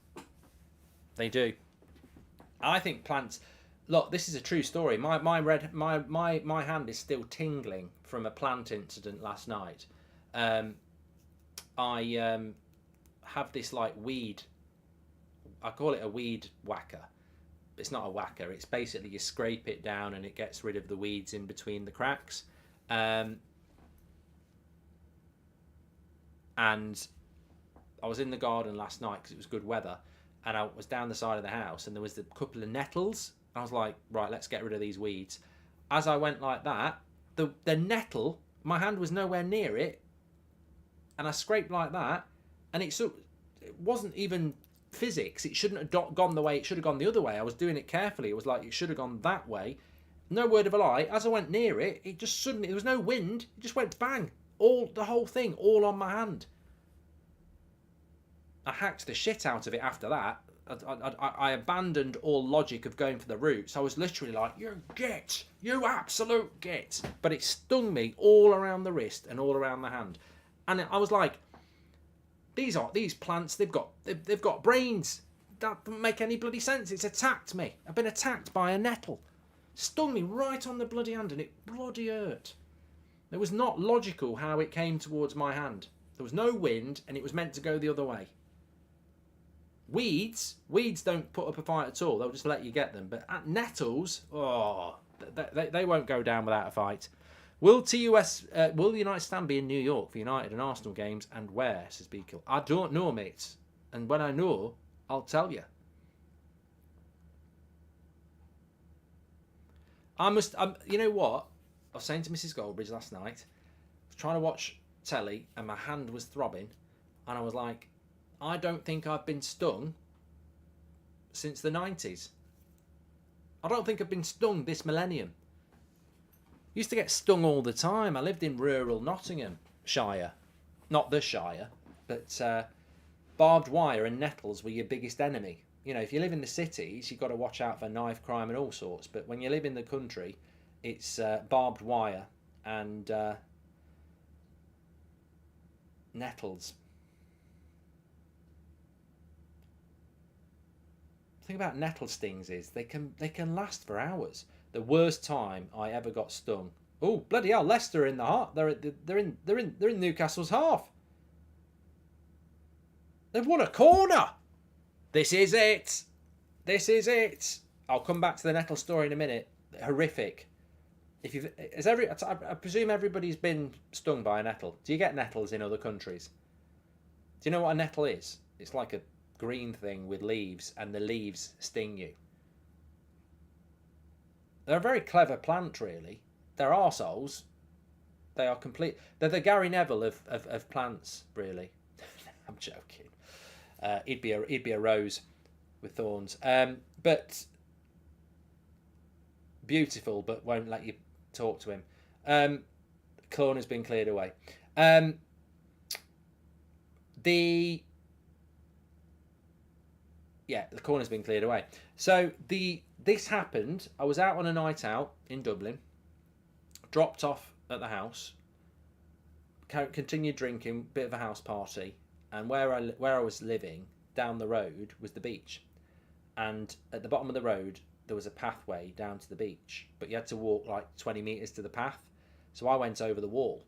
[SPEAKER 1] They do. I think plants... Look, this is a true story. My hand is still tingling from a plant incident last night. I have this like weed. I call it a weed whacker. It's not a whacker. It's basically you scrape it down and it gets rid of the weeds in between the cracks. And I was in the garden last night because it was good weather, and I was down the side of the house and there was a couple of nettles. I was like, right, let's get rid of these weeds. As I went like that, the nettle, my hand was nowhere near it, and I scraped like that, and it wasn't even physics. It shouldn't have gone the way it should have gone the other way. I was doing it carefully. It was like it should have gone that way. No word of a lie. As I went near it, it just suddenly, there was no wind. It just went bang. The whole thing, all on my hand. I hacked the shit out of it after that. I abandoned all logic of going for the roots. I was literally like, you absolute git. But it stung me all around the wrist and all around the hand. And I was like, these plants, they've got brains. That doesn't make any bloody sense. It's attacked me. I've been attacked by a nettle. Stung me right on the bloody hand and it bloody hurt. It was not logical how it came towards my hand. There was no wind and it was meant to go the other way. Weeds don't put up a fight at all. They'll just let you get them. But nettles, they won't go down without a fight. Will the United stand be in New York for United and Arsenal games, and where, says Beakill? I don't know, mates. And when I know, I'll tell you. You know what? I was saying to Mrs. Goldbridge last night, I was trying to watch telly and my hand was throbbing, and I was like, I don't think I've been stung since the 90s. I don't think I've been stung this millennium. Used to get stung all the time. I lived in rural Nottinghamshire. Not the Shire, but barbed wire and nettles were your biggest enemy. You know, if you live in the cities, you've got to watch out for knife crime and all sorts. But when you live in the country, it's barbed wire and nettles. The thing about nettle stings is they can last for hours. The worst time I ever got stung. Oh, bloody hell! Leicester are in the heart. They're in Newcastle's half. They've won a corner. This is it. This is it. I'll come back to the nettle story in a minute. Horrific. I presume everybody's been stung by a nettle. Do you get nettles in other countries? Do you know what a nettle is? It's like a green thing with leaves, and the leaves sting you. They're a very clever plant, really. They're arseholes. They are complete. They're the Gary Neville of plants, really. I'm joking. He'd be a rose with thorns. But beautiful, but won't let you talk to him. Corner's been cleared away. The corner's been cleared away. So this happened. I was out on a night out in Dublin, dropped off at the house, continued drinking, bit of a house party, and where I was living down the road was the beach, and at the bottom of the road there was a pathway down to the beach, but you had to walk like 20 metres to the path. So I went over the wall.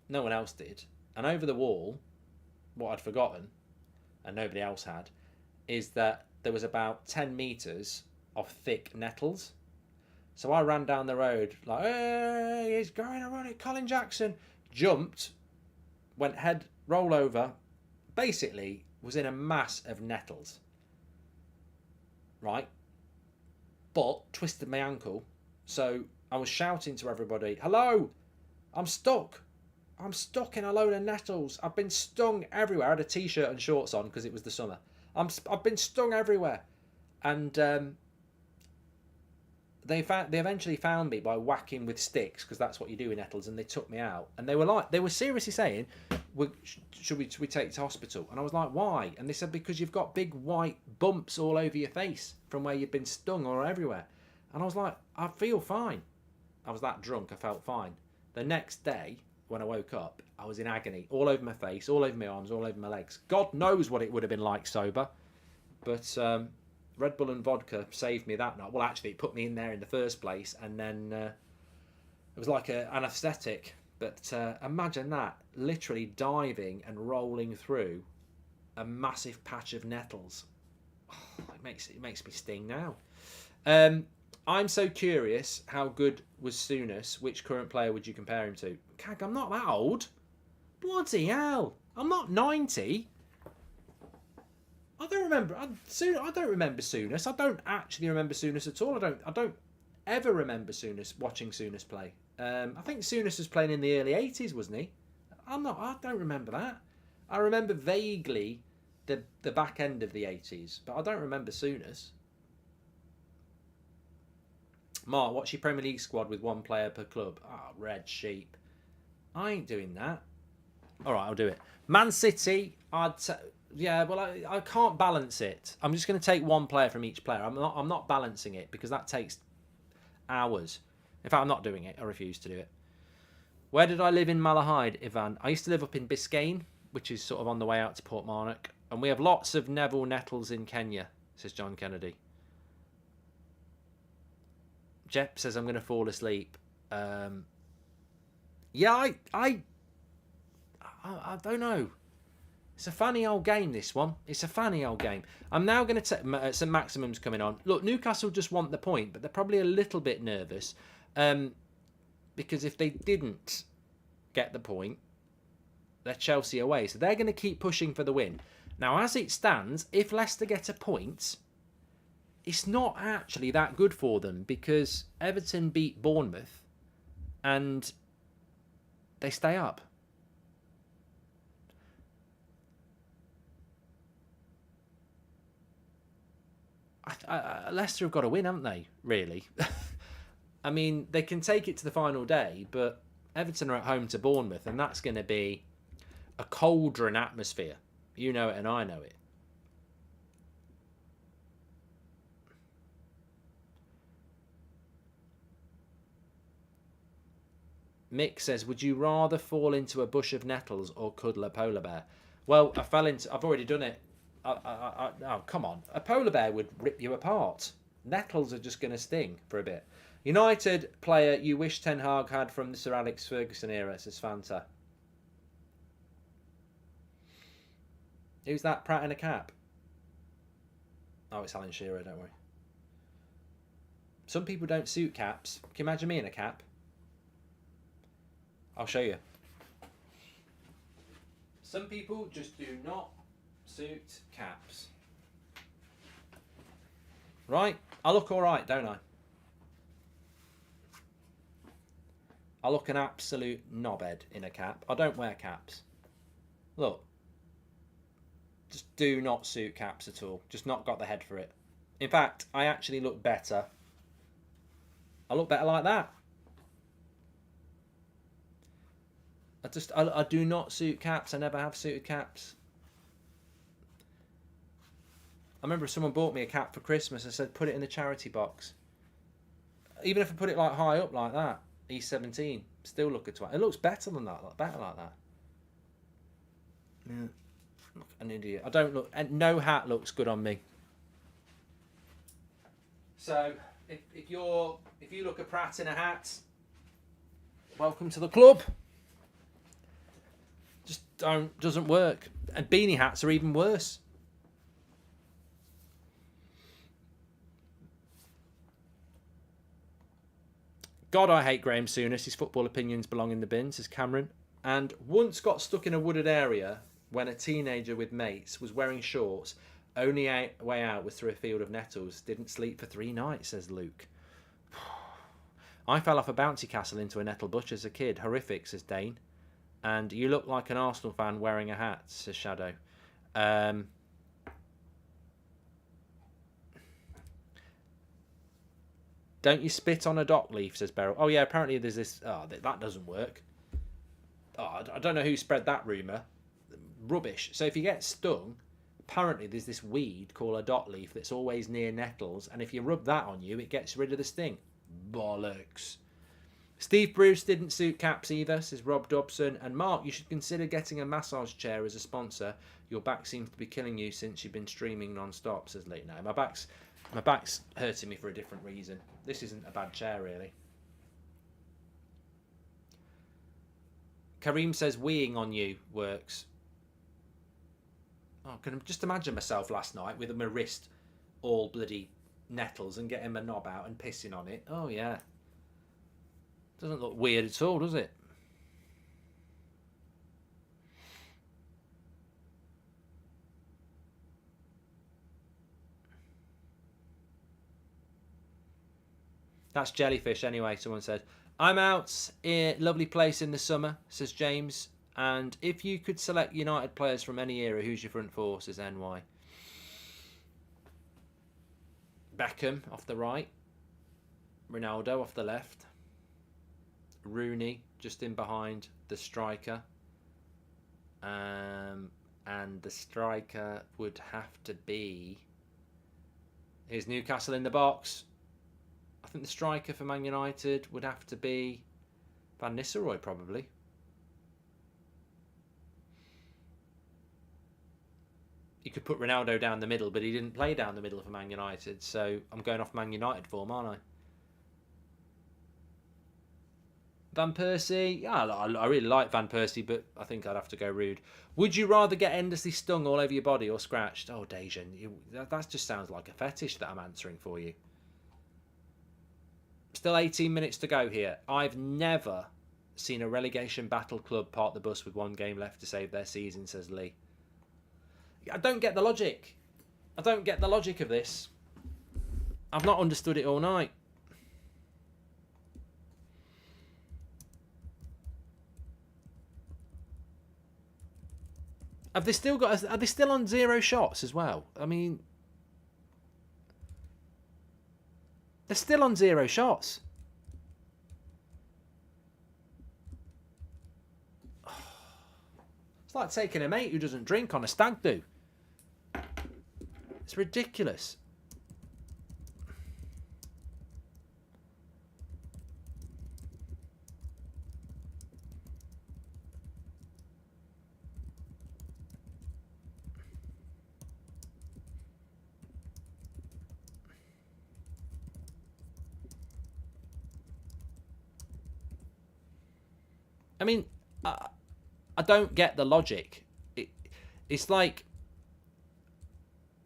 [SPEAKER 1] No one else did. And over the wall, what I'd forgotten, and nobody else had, is that there was about 10 metres of thick nettles. So I ran down the road like, hey, he's going to run it, Colin Jackson. Jumped, went head, roll over, basically was in a mass of nettles. Right? But twisted my ankle. So I was shouting to everybody, hello, I'm stuck. I'm stuck in a load of nettles. I've been stung everywhere. I had a t-shirt and shorts on because it was the summer. I've been stung everywhere. And they eventually found me by whacking with sticks, because that's what you do in nettles, and they took me out. And they were seriously saying, should we take you to hospital? And I was like, why? And they said, because you've got big white bumps all over your face from where you've been stung or everywhere. And I was like, I feel fine. I was that drunk, I felt fine. The next day, when I woke up, I was in agony, all over my face, all over my arms, all over my legs. God knows what it would have been like sober. But Red Bull and vodka saved me that night. Well, actually, it put me in there in the first place, and then it was like an anaesthetic. But imagine that, literally diving and rolling through a massive patch of nettles. Oh, it makes me sting now. I'm so curious, how good was Souness? Which current player would you compare him to? Cag, I'm not that old. Bloody hell. I'm not 90. I don't remember. I don't remember Souness. I don't actually remember Souness at all. I don't ever remember watching Souness play. I think Souness was playing in the early 80s, wasn't he? I don't remember that. I remember vaguely the back end of the 80s, but I don't remember Souness. Mark, what's your Premier League squad with one player per club? Red sheep. I ain't doing that. All right, I'll do it. Man City, I can't balance it. I'm just going to take one player from each player. I'm not balancing it, because that takes hours. In fact, I'm not doing it. I refuse to do it. Where did I live in Malahide, Ivan? I used to live up in Biscayne, which is sort of on the way out to Portmarnock. And we have lots of Neville nettles in Kenya, says John Kennedy. Jeff says I'm going to fall asleep. I don't know. It's a funny old game, this one. It's a funny old game. I'm now going to take... St Maximum's coming on. Look, Newcastle just want the point, but they're probably a little bit nervous. Because if they didn't get the point, they're Chelsea away. So they're going to keep pushing for the win. Now, as it stands, if Leicester get a point, it's not actually that good for them because Everton beat Bournemouth and they stay up. Leicester have got to win, haven't they, really? I mean, they can take it to the final day, but Everton are at home to Bournemouth, and that's going to be a cauldron atmosphere. You know it and I know it. Mick says, would you rather fall into a bush of nettles or cuddle a polar bear? Well, I've already done it. Oh, come on. A polar bear would rip you apart. Nettles are just going to sting for a bit. United player you wish Ten Hag had from the Sir Alex Ferguson era, says Fanta. Who's that Pratt in a cap? Oh, it's Alan Shearer, don't worry. Some people don't suit caps. Can you imagine me in a cap? I'll show you. Some people just do not suit caps. Right? I look alright, don't I? I look an absolute knobhead in a cap. I don't wear caps. Look. Just do not suit caps at all. Just not got the head for it. In fact, I actually look better. I look better like that. I do not suit caps. I never have suited caps. I remember someone bought me a cap for Christmas and said, put it in the charity box. Even if I put it like high up like that, E17, still look at it. It looks better than that, better like that. Yeah. Look, an idiot. I don't look, and no hat looks good on me. So if you look a Pratt in a hat, welcome to the club. Just doesn't work. And beanie hats are even worse. God, I hate Graham Souness. His football opinions belong in the bin, says Cameron. And once got stuck in a wooded area when a teenager with mates was wearing shorts. Only way out was through a field of nettles. Didn't sleep for 3 nights, says Luke. I fell off a bouncy castle into a nettle bush as a kid. Horrific, says Dane. And you look like an Arsenal fan wearing a hat, says Shadow. Don't you spit on a dock leaf, says Beryl. Oh, yeah, apparently there's this... Oh, that doesn't work. Oh, I don't know who spread that rumour. Rubbish. So if you get stung, apparently there's this weed called a dock leaf that's always near nettles, and if you rub that on you, it gets rid of the sting. Bollocks. Steve Bruce didn't suit caps either, says Rob Dobson. And Mark, you should consider getting a massage chair as a sponsor. Your back seems to be killing you since you've been streaming non-stop, says Late Night. My back's hurting me for a different reason. This isn't a bad chair, really. Kareem says weeing on you works. Oh, can I just imagine myself last night with my wrist all bloody nettles and getting my knob out and pissing on it. Oh, yeah. Doesn't look weird at all, does it? That's jellyfish anyway, someone said. I'm out in a lovely place in the summer, says James. And if you could select United players from any era, who's your front four, says NY. Beckham off the right. Ronaldo off the left. Rooney just in behind the striker. And the striker would have to be... Here's Newcastle in the box. I think the striker for Man United would have to be Van Nistelrooy, probably. You could put Ronaldo down the middle, but he didn't play down the middle for Man United, so I'm going off Man United form, aren't I? Van Persie, yeah, I really like Van Persie, but I think I'd have to go rude. Would you rather get endlessly stung all over your body or scratched? Oh, Dejan, that just sounds like a fetish that I'm answering for you. Still 18 minutes to go here. I've never seen a relegation battle club park the bus with 1 game left to save their season, says Lee. I don't get the logic. I don't get the logic of this. I've not understood it all night. Have they still got? Are they still on 0 shots as well? I mean, they're still on 0 shots. It's like taking a mate who doesn't drink on a stag do. It's ridiculous. I mean, I don't get the logic. It's like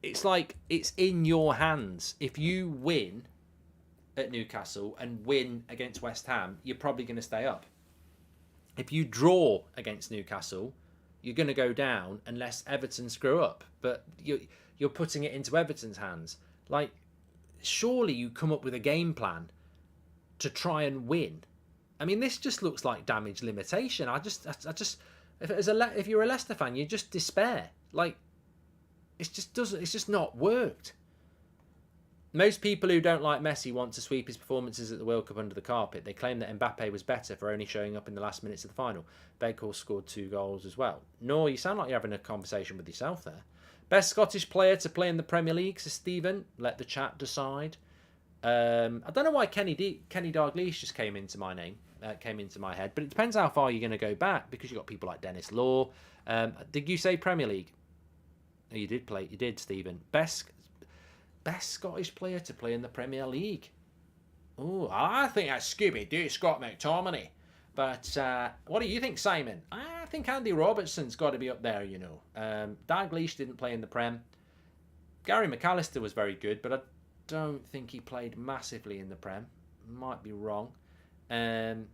[SPEAKER 1] it's in your hands. If you win at Newcastle and win against West Ham, you're probably going to stay up. If you draw against Newcastle, you're going to go down unless Everton screw up. But you're putting it into Everton's hands. Like, surely you come up with a game plan to try and win. I mean, this just looks like damage limitation. I just, if you're a Leicester fan, you just despair. Like, it's just not worked. Most people who don't like Messi want to sweep his performances at the World Cup under the carpet. They claim that Mbappe was better for only showing up in the last minutes of the final. Weghorst scored 2 goals as well. No, you sound like you're having a conversation with yourself there. Best Scottish player to play in the Premier League, says Stephen. Let the chat decide. I don't know why Kenny Dalglish just came into my head, but it depends how far you're going to go back, because you've got people like Dennis Law. Did you say Premier League? Oh, you did, Stephen. Best Scottish player to play in the Premier League. Oh, I think that's Scooby-Doo, Scott McTominay. But what do you think, Simon? I think Andy Robertson's got to be up there, you know. Dalglish didn't play in the Prem. Gary McAllister was very good, but I don't think he played massively in the Prem. Might be wrong. Yeah,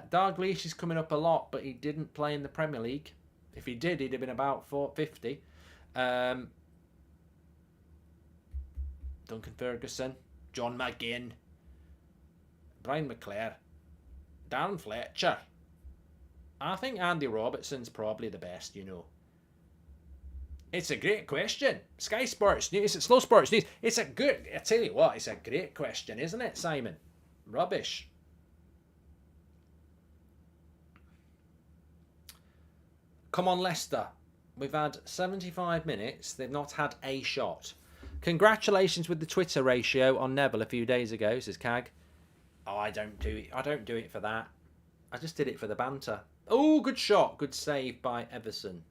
[SPEAKER 1] Dalglish is coming up a lot, but he didn't play in the Premier League. If he did, he'd have been about 450. Duncan Ferguson, John McGinn, Brian McClare, Dan Fletcher. I think Andy Robertson's probably the best, you know. It's a great question. Sky Sports News, it's Slow Sports News. I tell you what, it's a great question, isn't it, Simon? Rubbish. Come on, Leicester. We've had 75 minutes. They've not had a shot. Congratulations with the Twitter ratio on Neville a few days ago, says Cag. Oh, I don't do it for that. I just did it for the banter. Oh, good shot. Good save by Everson.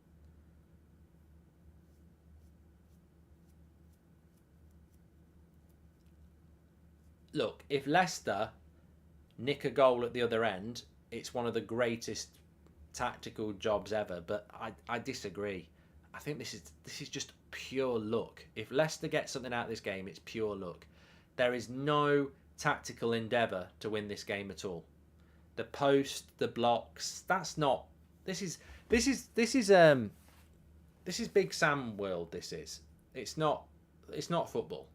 [SPEAKER 1] Look, if Leicester nick a goal at the other end, it's one of the greatest tactical jobs ever, but I disagree. I think this is just pure luck. If Leicester get something out of this game, it's pure luck. There is no tactical endeavour to win this game at all. The post, the blocks, that's not. This is Big Sam world. This is. It's not football.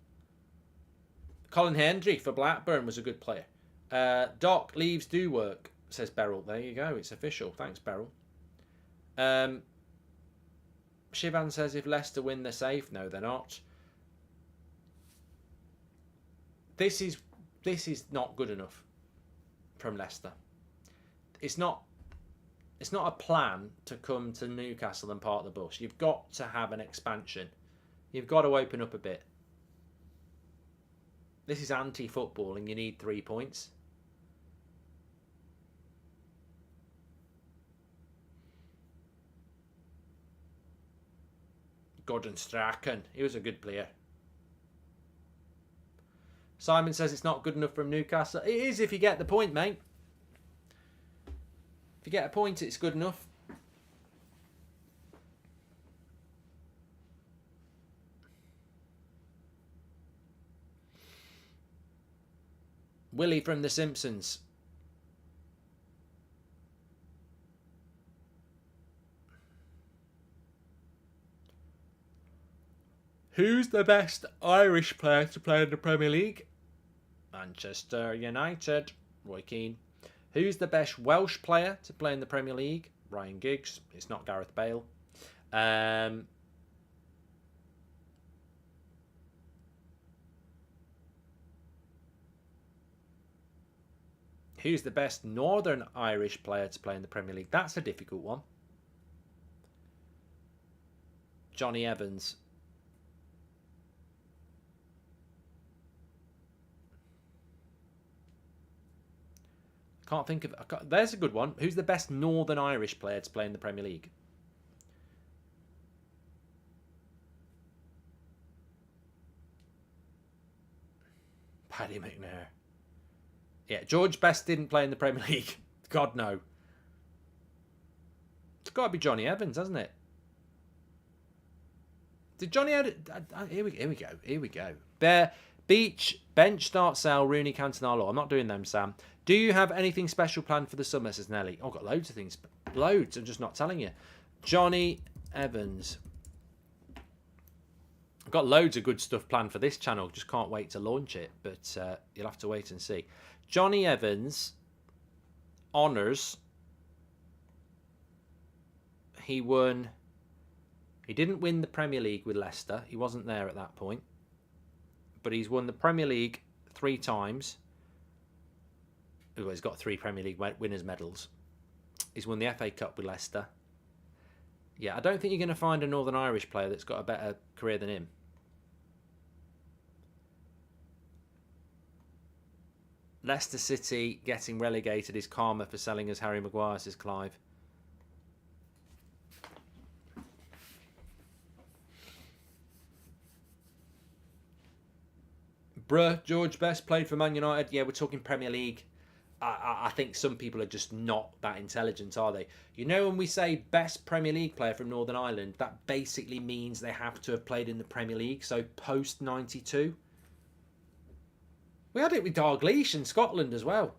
[SPEAKER 1] Colin Hendry for Blackburn was a good player. Doc leaves do work, says Beryl. There you go. It's official. Thanks, Beryl. Shivan says if Leicester win, they're safe. No, they're not. This is not good enough from Leicester. It's not a plan to come to Newcastle and park the bus. You've got to have an expansion. You've got to open up a bit. This is anti-football and you need 3 points. Gordon Strachan, he was a good player. Simon says it's not good enough from Newcastle. It is if you get the point, mate. If you get a point, it's good enough. Willie from The Simpsons. Who's the best Irish player to play in the Premier League? Manchester United. Roy Keane. Who's the best Welsh player to play in the Premier League? Ryan Giggs. It's not Gareth Bale. Who's the best Northern Irish player to play in the Premier League? That's a difficult one. Johnny Evans. Can't think of... There's a good one. Who's the best Northern Irish player to play in the Premier League? Paddy McNair. Yeah, George Best didn't play in the Premier League. God, no. It's got to be Johnny Evans, hasn't it? Did Johnny... Here we go. Bear, Beach, Bench, Start, Sale, Rooney, Cantona. I'm not doing them, Sam. Do you have anything special planned for the summer, says Nelly? Oh, I've got loads of things. Loads. I'm just not telling you. Johnny Evans. I've got loads of good stuff planned for this channel. Just can't wait to launch it. But you'll have to wait and see. Johnny Evans. Honours. He won... He didn't win the Premier League with Leicester. He wasn't there at that point. But he's won the Premier League 3 times. Well, he's got 3 Premier League winners' medals. He's won the FA Cup with Leicester. Yeah, I don't think you're going to find a Northern Irish player that's got a better career than him. Leicester City getting relegated is karma for selling as Harry Maguire, says Clive. Bruh, George Best played for Man United. Yeah, we're talking Premier League. I think some people are just not that intelligent, are they? You know, when we say best Premier League player from Northern Ireland, that basically means they have to have played in the Premier League, so post 92. We had it with Dalglish in Scotland as well.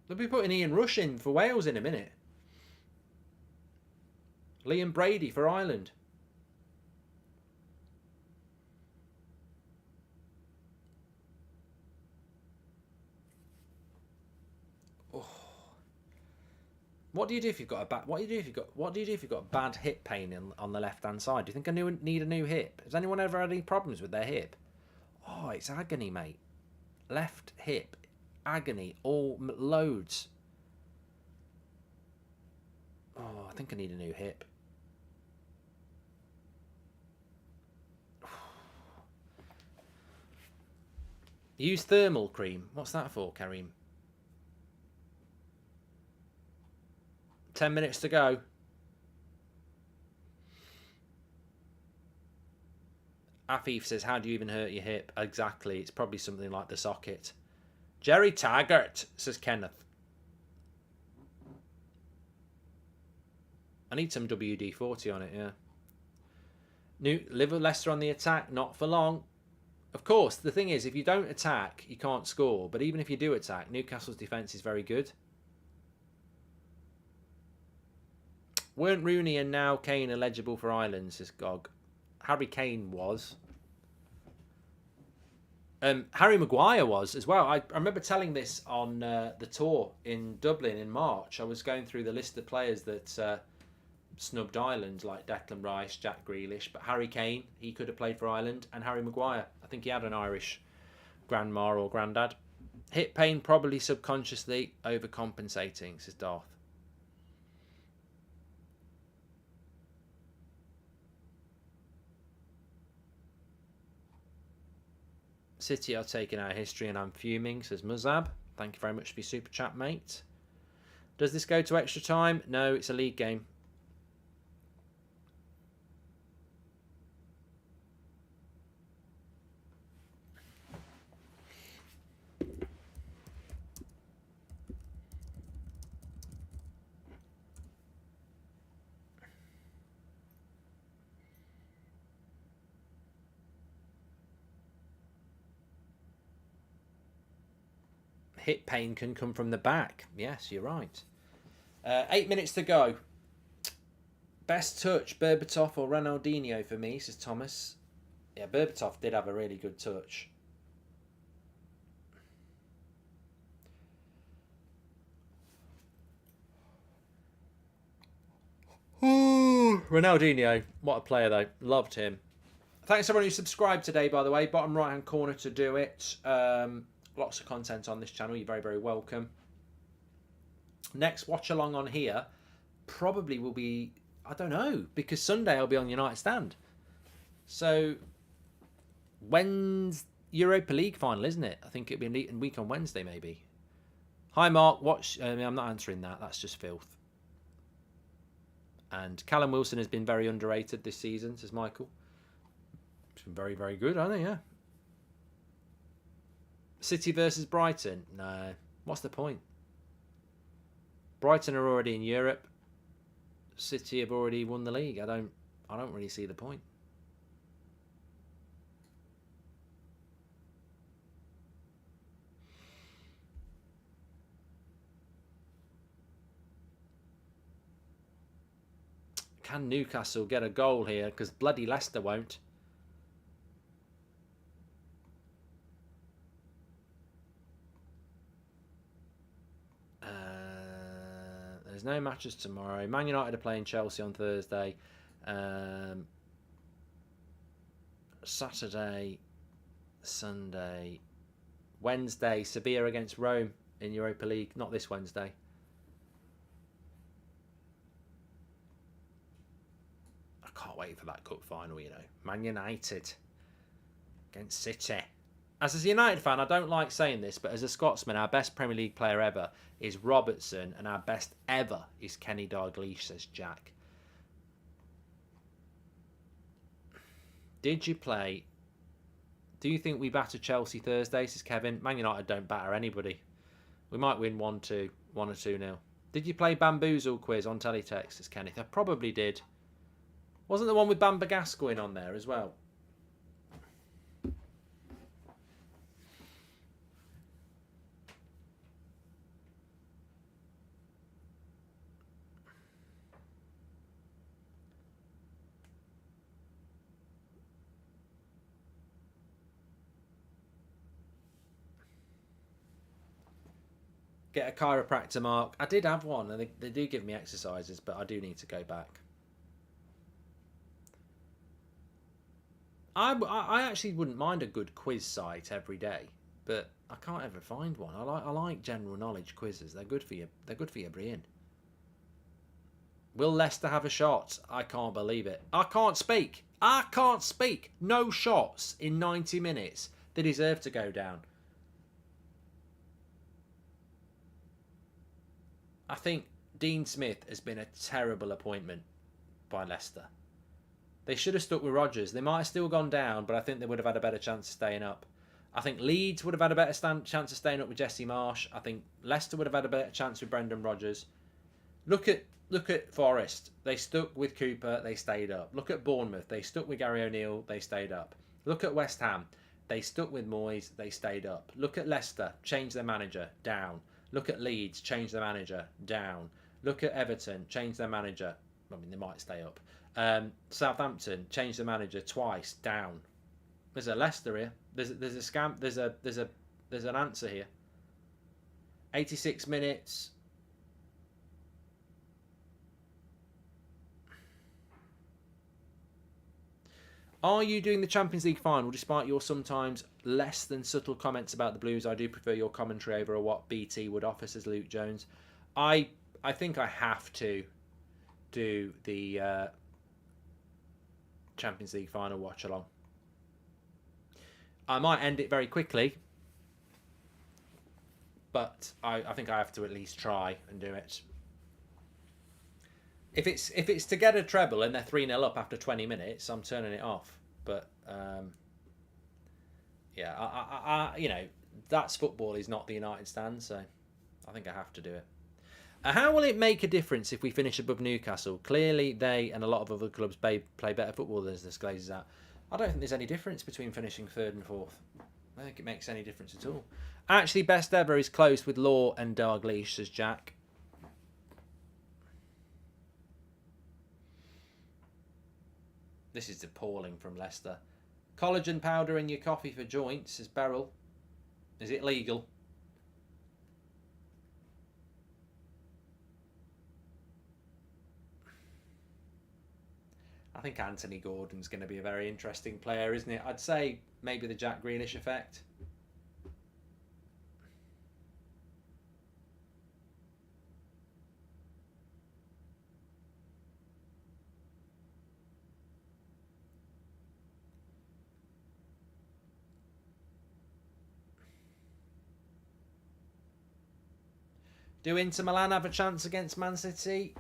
[SPEAKER 1] They'll be putting Ian Rush in for Wales in a minute. Liam Brady for Ireland. What do you do if you've got a bad? What do you do if you've got bad hip pain on the left hand side? Do you think I need a new hip? Has anyone ever had any problems with their hip? Oh, it's agony, mate. Left hip, agony, all loads. Oh, I think I need a new hip. Use thermal cream. What's that for, Kareem? 10 minutes to go. Afif says, how do you even hurt your hip? Exactly. It's probably something like the socket. Jerry Taggart, says Kenneth. I need some WD-40 on it, yeah. Leicester on the attack, not for long. Of course, the thing is, if you don't attack, you can't score. But even if you do attack, Newcastle's defence is very good. Weren't Rooney and now Kane eligible for Ireland, says Gog. Harry Kane was. Harry Maguire was as well. I remember telling this on the tour in Dublin in March. I was going through the list of players that snubbed Ireland, like Declan Rice, Jack Grealish. But Harry Kane, he could have played for Ireland. And Harry Maguire, I think he had an Irish grandma or granddad. Hip pain probably subconsciously overcompensating, says Darth. City are taking our history and I'm fuming, says Muzab. Thank you very much for your super chat, mate. Does this go to extra time? No, it's a league game. Hip pain can come from the back. Yes, you're right. 8 minutes to go. Best touch, Berbatov or Ronaldinho for me, says Thomas. Yeah, Berbatov did have a really good touch. Ronaldinho, what a player though. Loved him. Thanks everyone who subscribed today, by the way. Bottom right hand corner to do it. Lots of content on this channel. You're very, very welcome. Next watch along on here probably will be, I don't know, because Sunday I'll be on United Stand. So when's Europa League final, isn't it? I think it'll be a week on Wednesday maybe. Hi Mark, I'm not answering that. That's just filth. And Callum Wilson has been very underrated this season, says Michael. It's been very, very good, hasn't he? Yeah. City versus Brighton. No. What's the point? Brighton are already in Europe. City have already won the league. I don't really see the point. Can Newcastle get a goal here? Because bloody Leicester won't. There's no matches tomorrow. Man United are playing Chelsea on Thursday. Saturday, Sunday, Wednesday, Sevilla against Rome in Europa League. Not this Wednesday. I can't wait for that cup final, you know. Man United against City. As a United fan, I don't like saying this, but as a Scotsman, our best Premier League player ever is Robertson, and our best ever is Kenny Dalglish, says Jack. Did you play? Do you think we batter Chelsea Thursday, says Kevin? Man United don't batter anybody. We might win 1-2, 1 or 2-0. Did you play Bamboozle quiz on Teletext, says Kenneth? I probably did. Wasn't the one with Bamba Gascoigne on there as well? Get a chiropractor, Mark. I did have one, and they do give me exercises, but I do need to go back. I actually wouldn't mind a good quiz site every day, but I can't ever find one. I like general knowledge quizzes. They're good for you. They're good for your brain. Will Leicester have a shot? I can't believe it. I can't speak. I can't speak. No shots in 90 minutes. They deserve to go down. I think Dean Smith has been a terrible appointment by Leicester. They should have stuck with Rodgers. They might have still gone down, but I think they would have had a better chance of staying up. I think Leeds would have had a better chance of staying up with Jesse Marsh. I think Leicester would have had a better chance with Brendan Rodgers. Look at Forest. They stuck with Cooper. They stayed up. Look at Bournemouth. They stuck with Gary O'Neill. They stayed up. Look at West Ham. They stuck with Moyes. They stayed up. Look at Leicester. Changed their manager. Down. Look at Leeds. Changed their manager. Down. Look at Everton. Changed their manager. I mean, they might stay up. Southampton changed the manager twice. Down. There's a Leicester here. There's a scam. There's an answer here. 86 minutes. Are you doing the Champions League final despite your sometimes less than subtle comments about the Blues? I do prefer your commentary over what BT would offer, says Luke Jones. I think I have to do the Champions League final watch along. I might end it very quickly, but I think I have to at least try and do it. If it's to get a treble and they're 3-0 up after 20 minutes, I'm turning it off. But yeah, I you know, that's football is not the United Stand, so I think I have to do it. How will it make a difference if we finish above Newcastle? Clearly, they and a lot of other clubs play better football than this Glazers out. I don't think there's any difference between finishing third and fourth. I don't think it makes any difference at all. Actually, best ever is close with Law and Dalglish, says Jack. This is appalling from Leicester. Collagen powder in your coffee for joints, says Beryl. Is it legal? I think Anthony Gordon's going to be a very interesting player, isn't it? I'd say maybe the Jack Grealish effect. Do Inter Milan have a chance against Man City?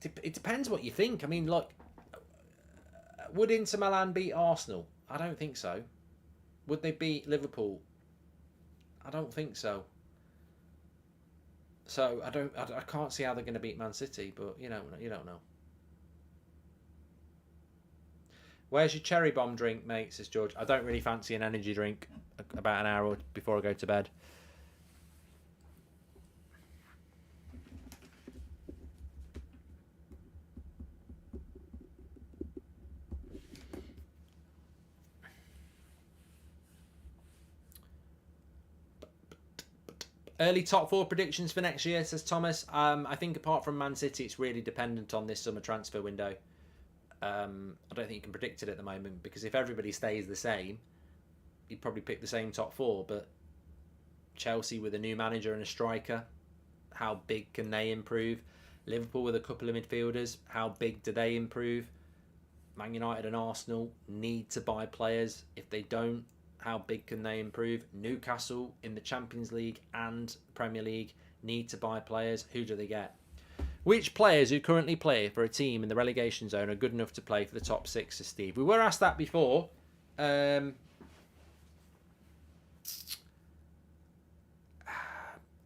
[SPEAKER 1] It depends what you think. I mean, like, would Inter Milan beat Arsenal? I don't think so. Would they beat Liverpool? I don't think so. So I can't see how they're going to beat Man City, but you don't know. Where's your cherry bomb drink, mate? Says George. I don't really fancy an energy drink about an hour before I go to bed. Early top 4 predictions for next year, says Thomas. I think apart from Man City, it's really dependent on this summer transfer window. I don't think you can predict it at the moment, because if everybody stays the same, you'd probably pick the same top 4. But Chelsea with a new manager and a striker, how big can they improve? Liverpool with a couple of midfielders, how big do they improve? Man United and Arsenal need to buy players. If they don't, how big can they improve? Newcastle in the Champions League and Premier League need to buy players. Who do they get? Which players who currently play for a team in the relegation zone are good enough to play for the top 6, says Steve? We were asked that before. I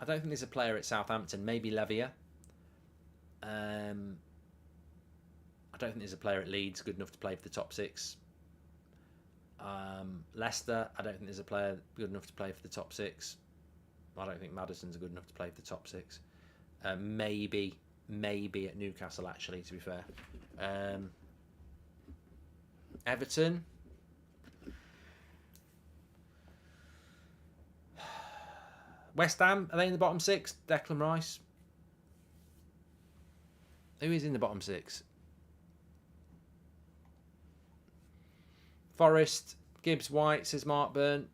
[SPEAKER 1] don't think there's a player at Southampton. Maybe Levier. I don't think there's a player at Leeds good enough to play for the top 6. Leicester, I don't think there's a player good enough to play for the top 6. I don't think Maddison's good enough to play for the top 6. Maybe at Newcastle, actually, to be fair. Everton. West Ham, are they in the bottom 6? Declan Rice. Who is in the bottom 6? Forest, Gibbs White, says Mark Byrne.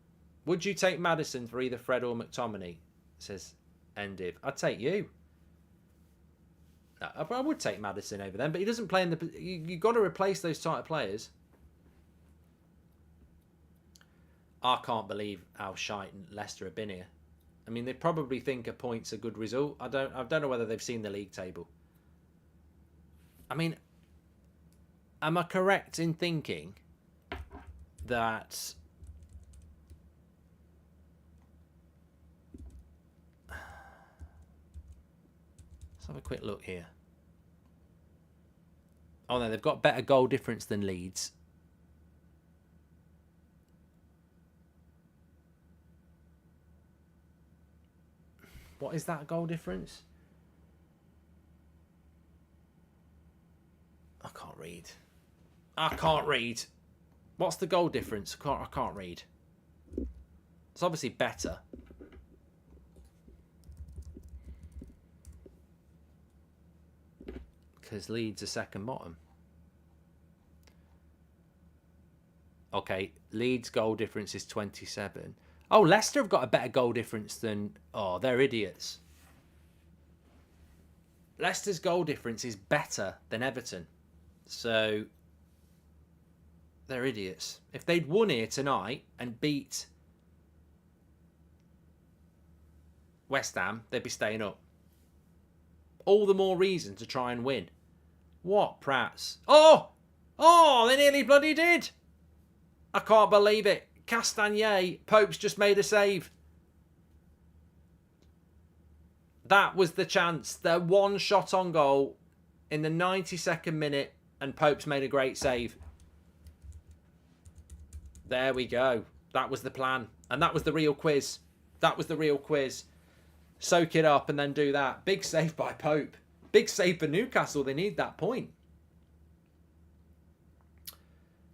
[SPEAKER 1] Would you take Maddison for either Fred or McTominay? Says Endiv. I'd take you. I would take Maddison over them, but he doesn't play in the... You've got to replace those type of players. I can't believe how shite Leicester have been here. I mean, they probably think a point's a good result. I don't know whether they've seen the league table. I mean, am I correct in thinking that let's have a quick look here. Oh no, they've got better goal difference than Leeds. What is that goal difference? I can't read. What's the goal difference? I can't read. It's obviously better. Because Leeds are second bottom. Okay, Leeds' goal difference is 27. Oh, Leicester have got a better goal difference than... Oh, they're idiots. Leicester's goal difference is better than Everton. So... they're idiots. If they'd won here tonight and beat West Ham, they'd be staying up. All the more reason to try and win. What prats? Oh, they nearly bloody did. I can't believe it. Castagnier, Pope's just made a save. That was the chance. The one shot on goal in the 92nd minute, and Pope's made a great save. There we go. That was the plan. And that was the real quiz. Soak it up and then do that. Big save by Pope. Big save for Newcastle. They need that point.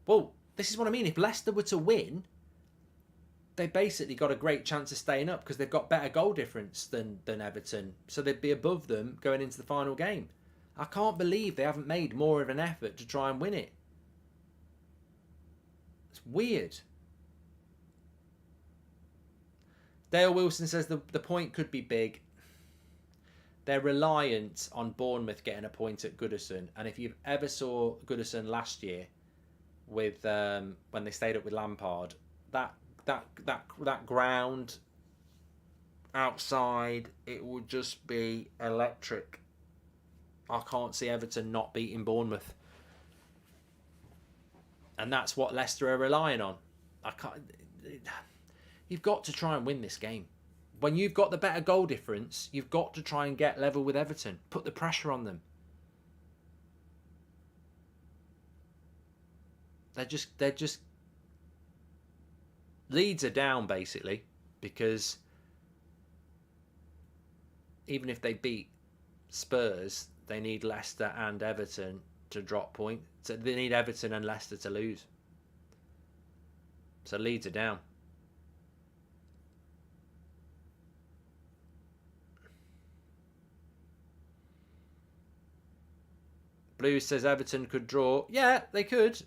[SPEAKER 1] Well, this is what I mean. If Leicester were to win, they basically got a great chance of staying up because they've got better goal difference than Everton. So they'd be above them going into the final game. I can't believe they haven't made more of an effort to try and win it. It's weird. Dale Wilson says the point could be big. They're reliant on Bournemouth getting a point at Goodison. And if you ever saw Goodison last year with when they stayed up with Lampard, that ground outside, it would just be electric. I can't see Everton not beating Bournemouth. And that's what Leicester are relying on. You've got to try and win this game. When you've got the better goal difference, you've got to try and get level with Everton. Put the pressure on them. They're just Leeds are down basically, because even if they beat Spurs, they need Leicester and Everton to drop points. So they need Everton and Leicester to lose. So Leeds are down. Blues says Everton could draw. Yeah, they could.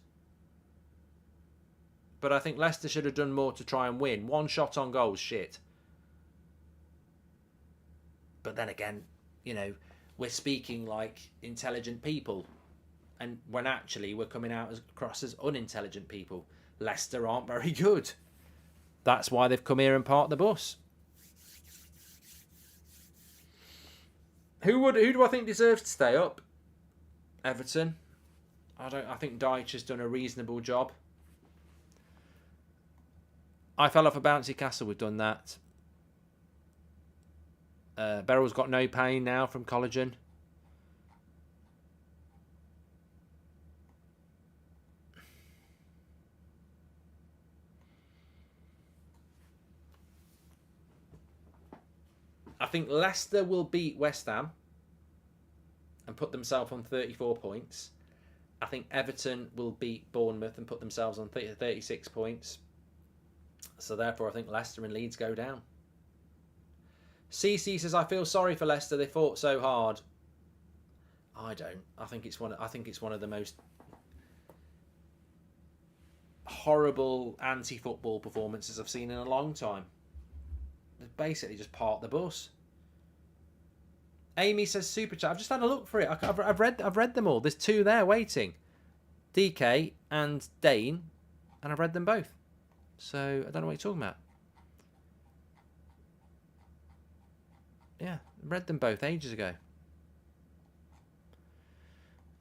[SPEAKER 1] But I think Leicester should have done more to try and win. One shot on goal, shit. But then again, you know, we're speaking like intelligent people. And when actually we're coming out across as unintelligent people. Leicester aren't very good. That's why they've come here and parked the bus. Who do I think deserves to stay up? Everton. I think Dyche has done a reasonable job. I fell off a bouncy castle. We've done that. Beryl's got no pain now from collagen. I think Leicester will beat West Ham and put themselves on 34 points. I think Everton will beat Bournemouth and put themselves on 36 points. So therefore, I think Leicester and Leeds go down. CC says, "I feel sorry for Leicester. They fought so hard." I don't. I think it's one of the most horrible anti-football performances I've seen in a long time. They basically just parked the bus. Amy says, "Super chat. I've just had a look for it. I've read them all. There's two there waiting, DK and Dane, and I've read them both. So I don't know what you're talking about." Yeah, read them both ages ago.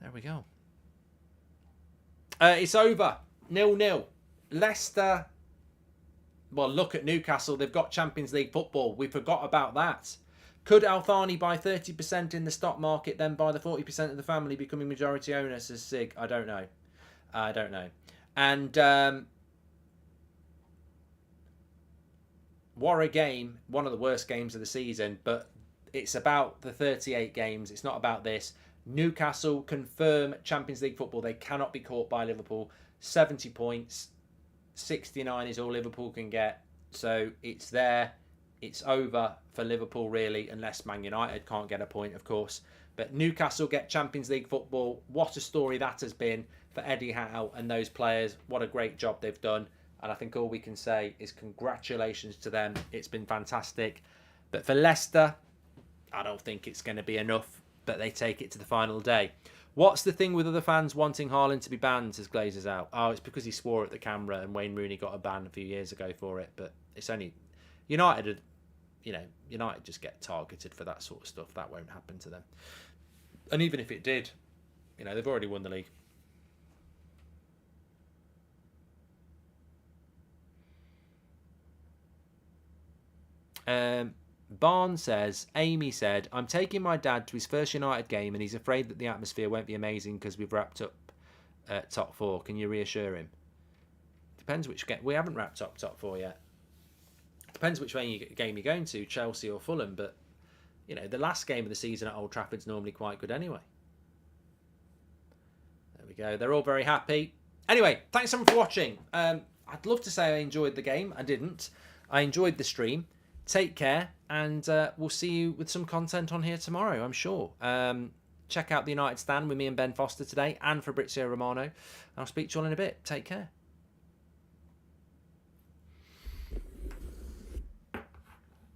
[SPEAKER 1] There we go. It's over. 0-0. Leicester. Well, look at Newcastle. They've got Champions League football. We forgot about that. Could Althani buy 30% in the stock market, then buy the 40% of the family, becoming majority owner, says Sig? I don't know. And what a game. One of the worst games of the season, but it's about the 38 games. It's not about this. Newcastle confirm Champions League football. They cannot be caught by Liverpool. 70 points. 69 is all Liverpool can get. So it's there. It's over for Liverpool, really, unless Man United can't get a point, of course. But Newcastle get Champions League football. What a story that has been for Eddie Howe and those players. What a great job they've done. And I think all we can say is congratulations to them. It's been fantastic. But for Leicester, I don't think it's going to be enough. But they take it to the final day. What's the thing with other fans wanting Haaland to be banned, says Glazers out? Oh, it's because he swore at the camera and Wayne Rooney got a ban a few years ago for it. But it's only... United just get targeted for that sort of stuff. That won't happen to them. And even if it did, they've already won the league. Barnes says, Amy said, "I'm taking my dad to his first United game and he's afraid that the atmosphere won't be amazing because we've wrapped up top four. Can you reassure him?" Depends which game. We haven't wrapped up top four yet. Depends which game you're going to, Chelsea or Fulham. But, you know, the last game of the season at Old Trafford's normally quite good anyway. There we go. They're all very happy. Anyway, thanks everyone for watching. I'd love to say I enjoyed the game. I didn't. I enjoyed the stream. Take care, and we'll see you with some content on here tomorrow, I'm sure. Check out the United Stand with me and Ben Foster today, and Fabrizio Romano. I'll speak to you all in a bit. Take care.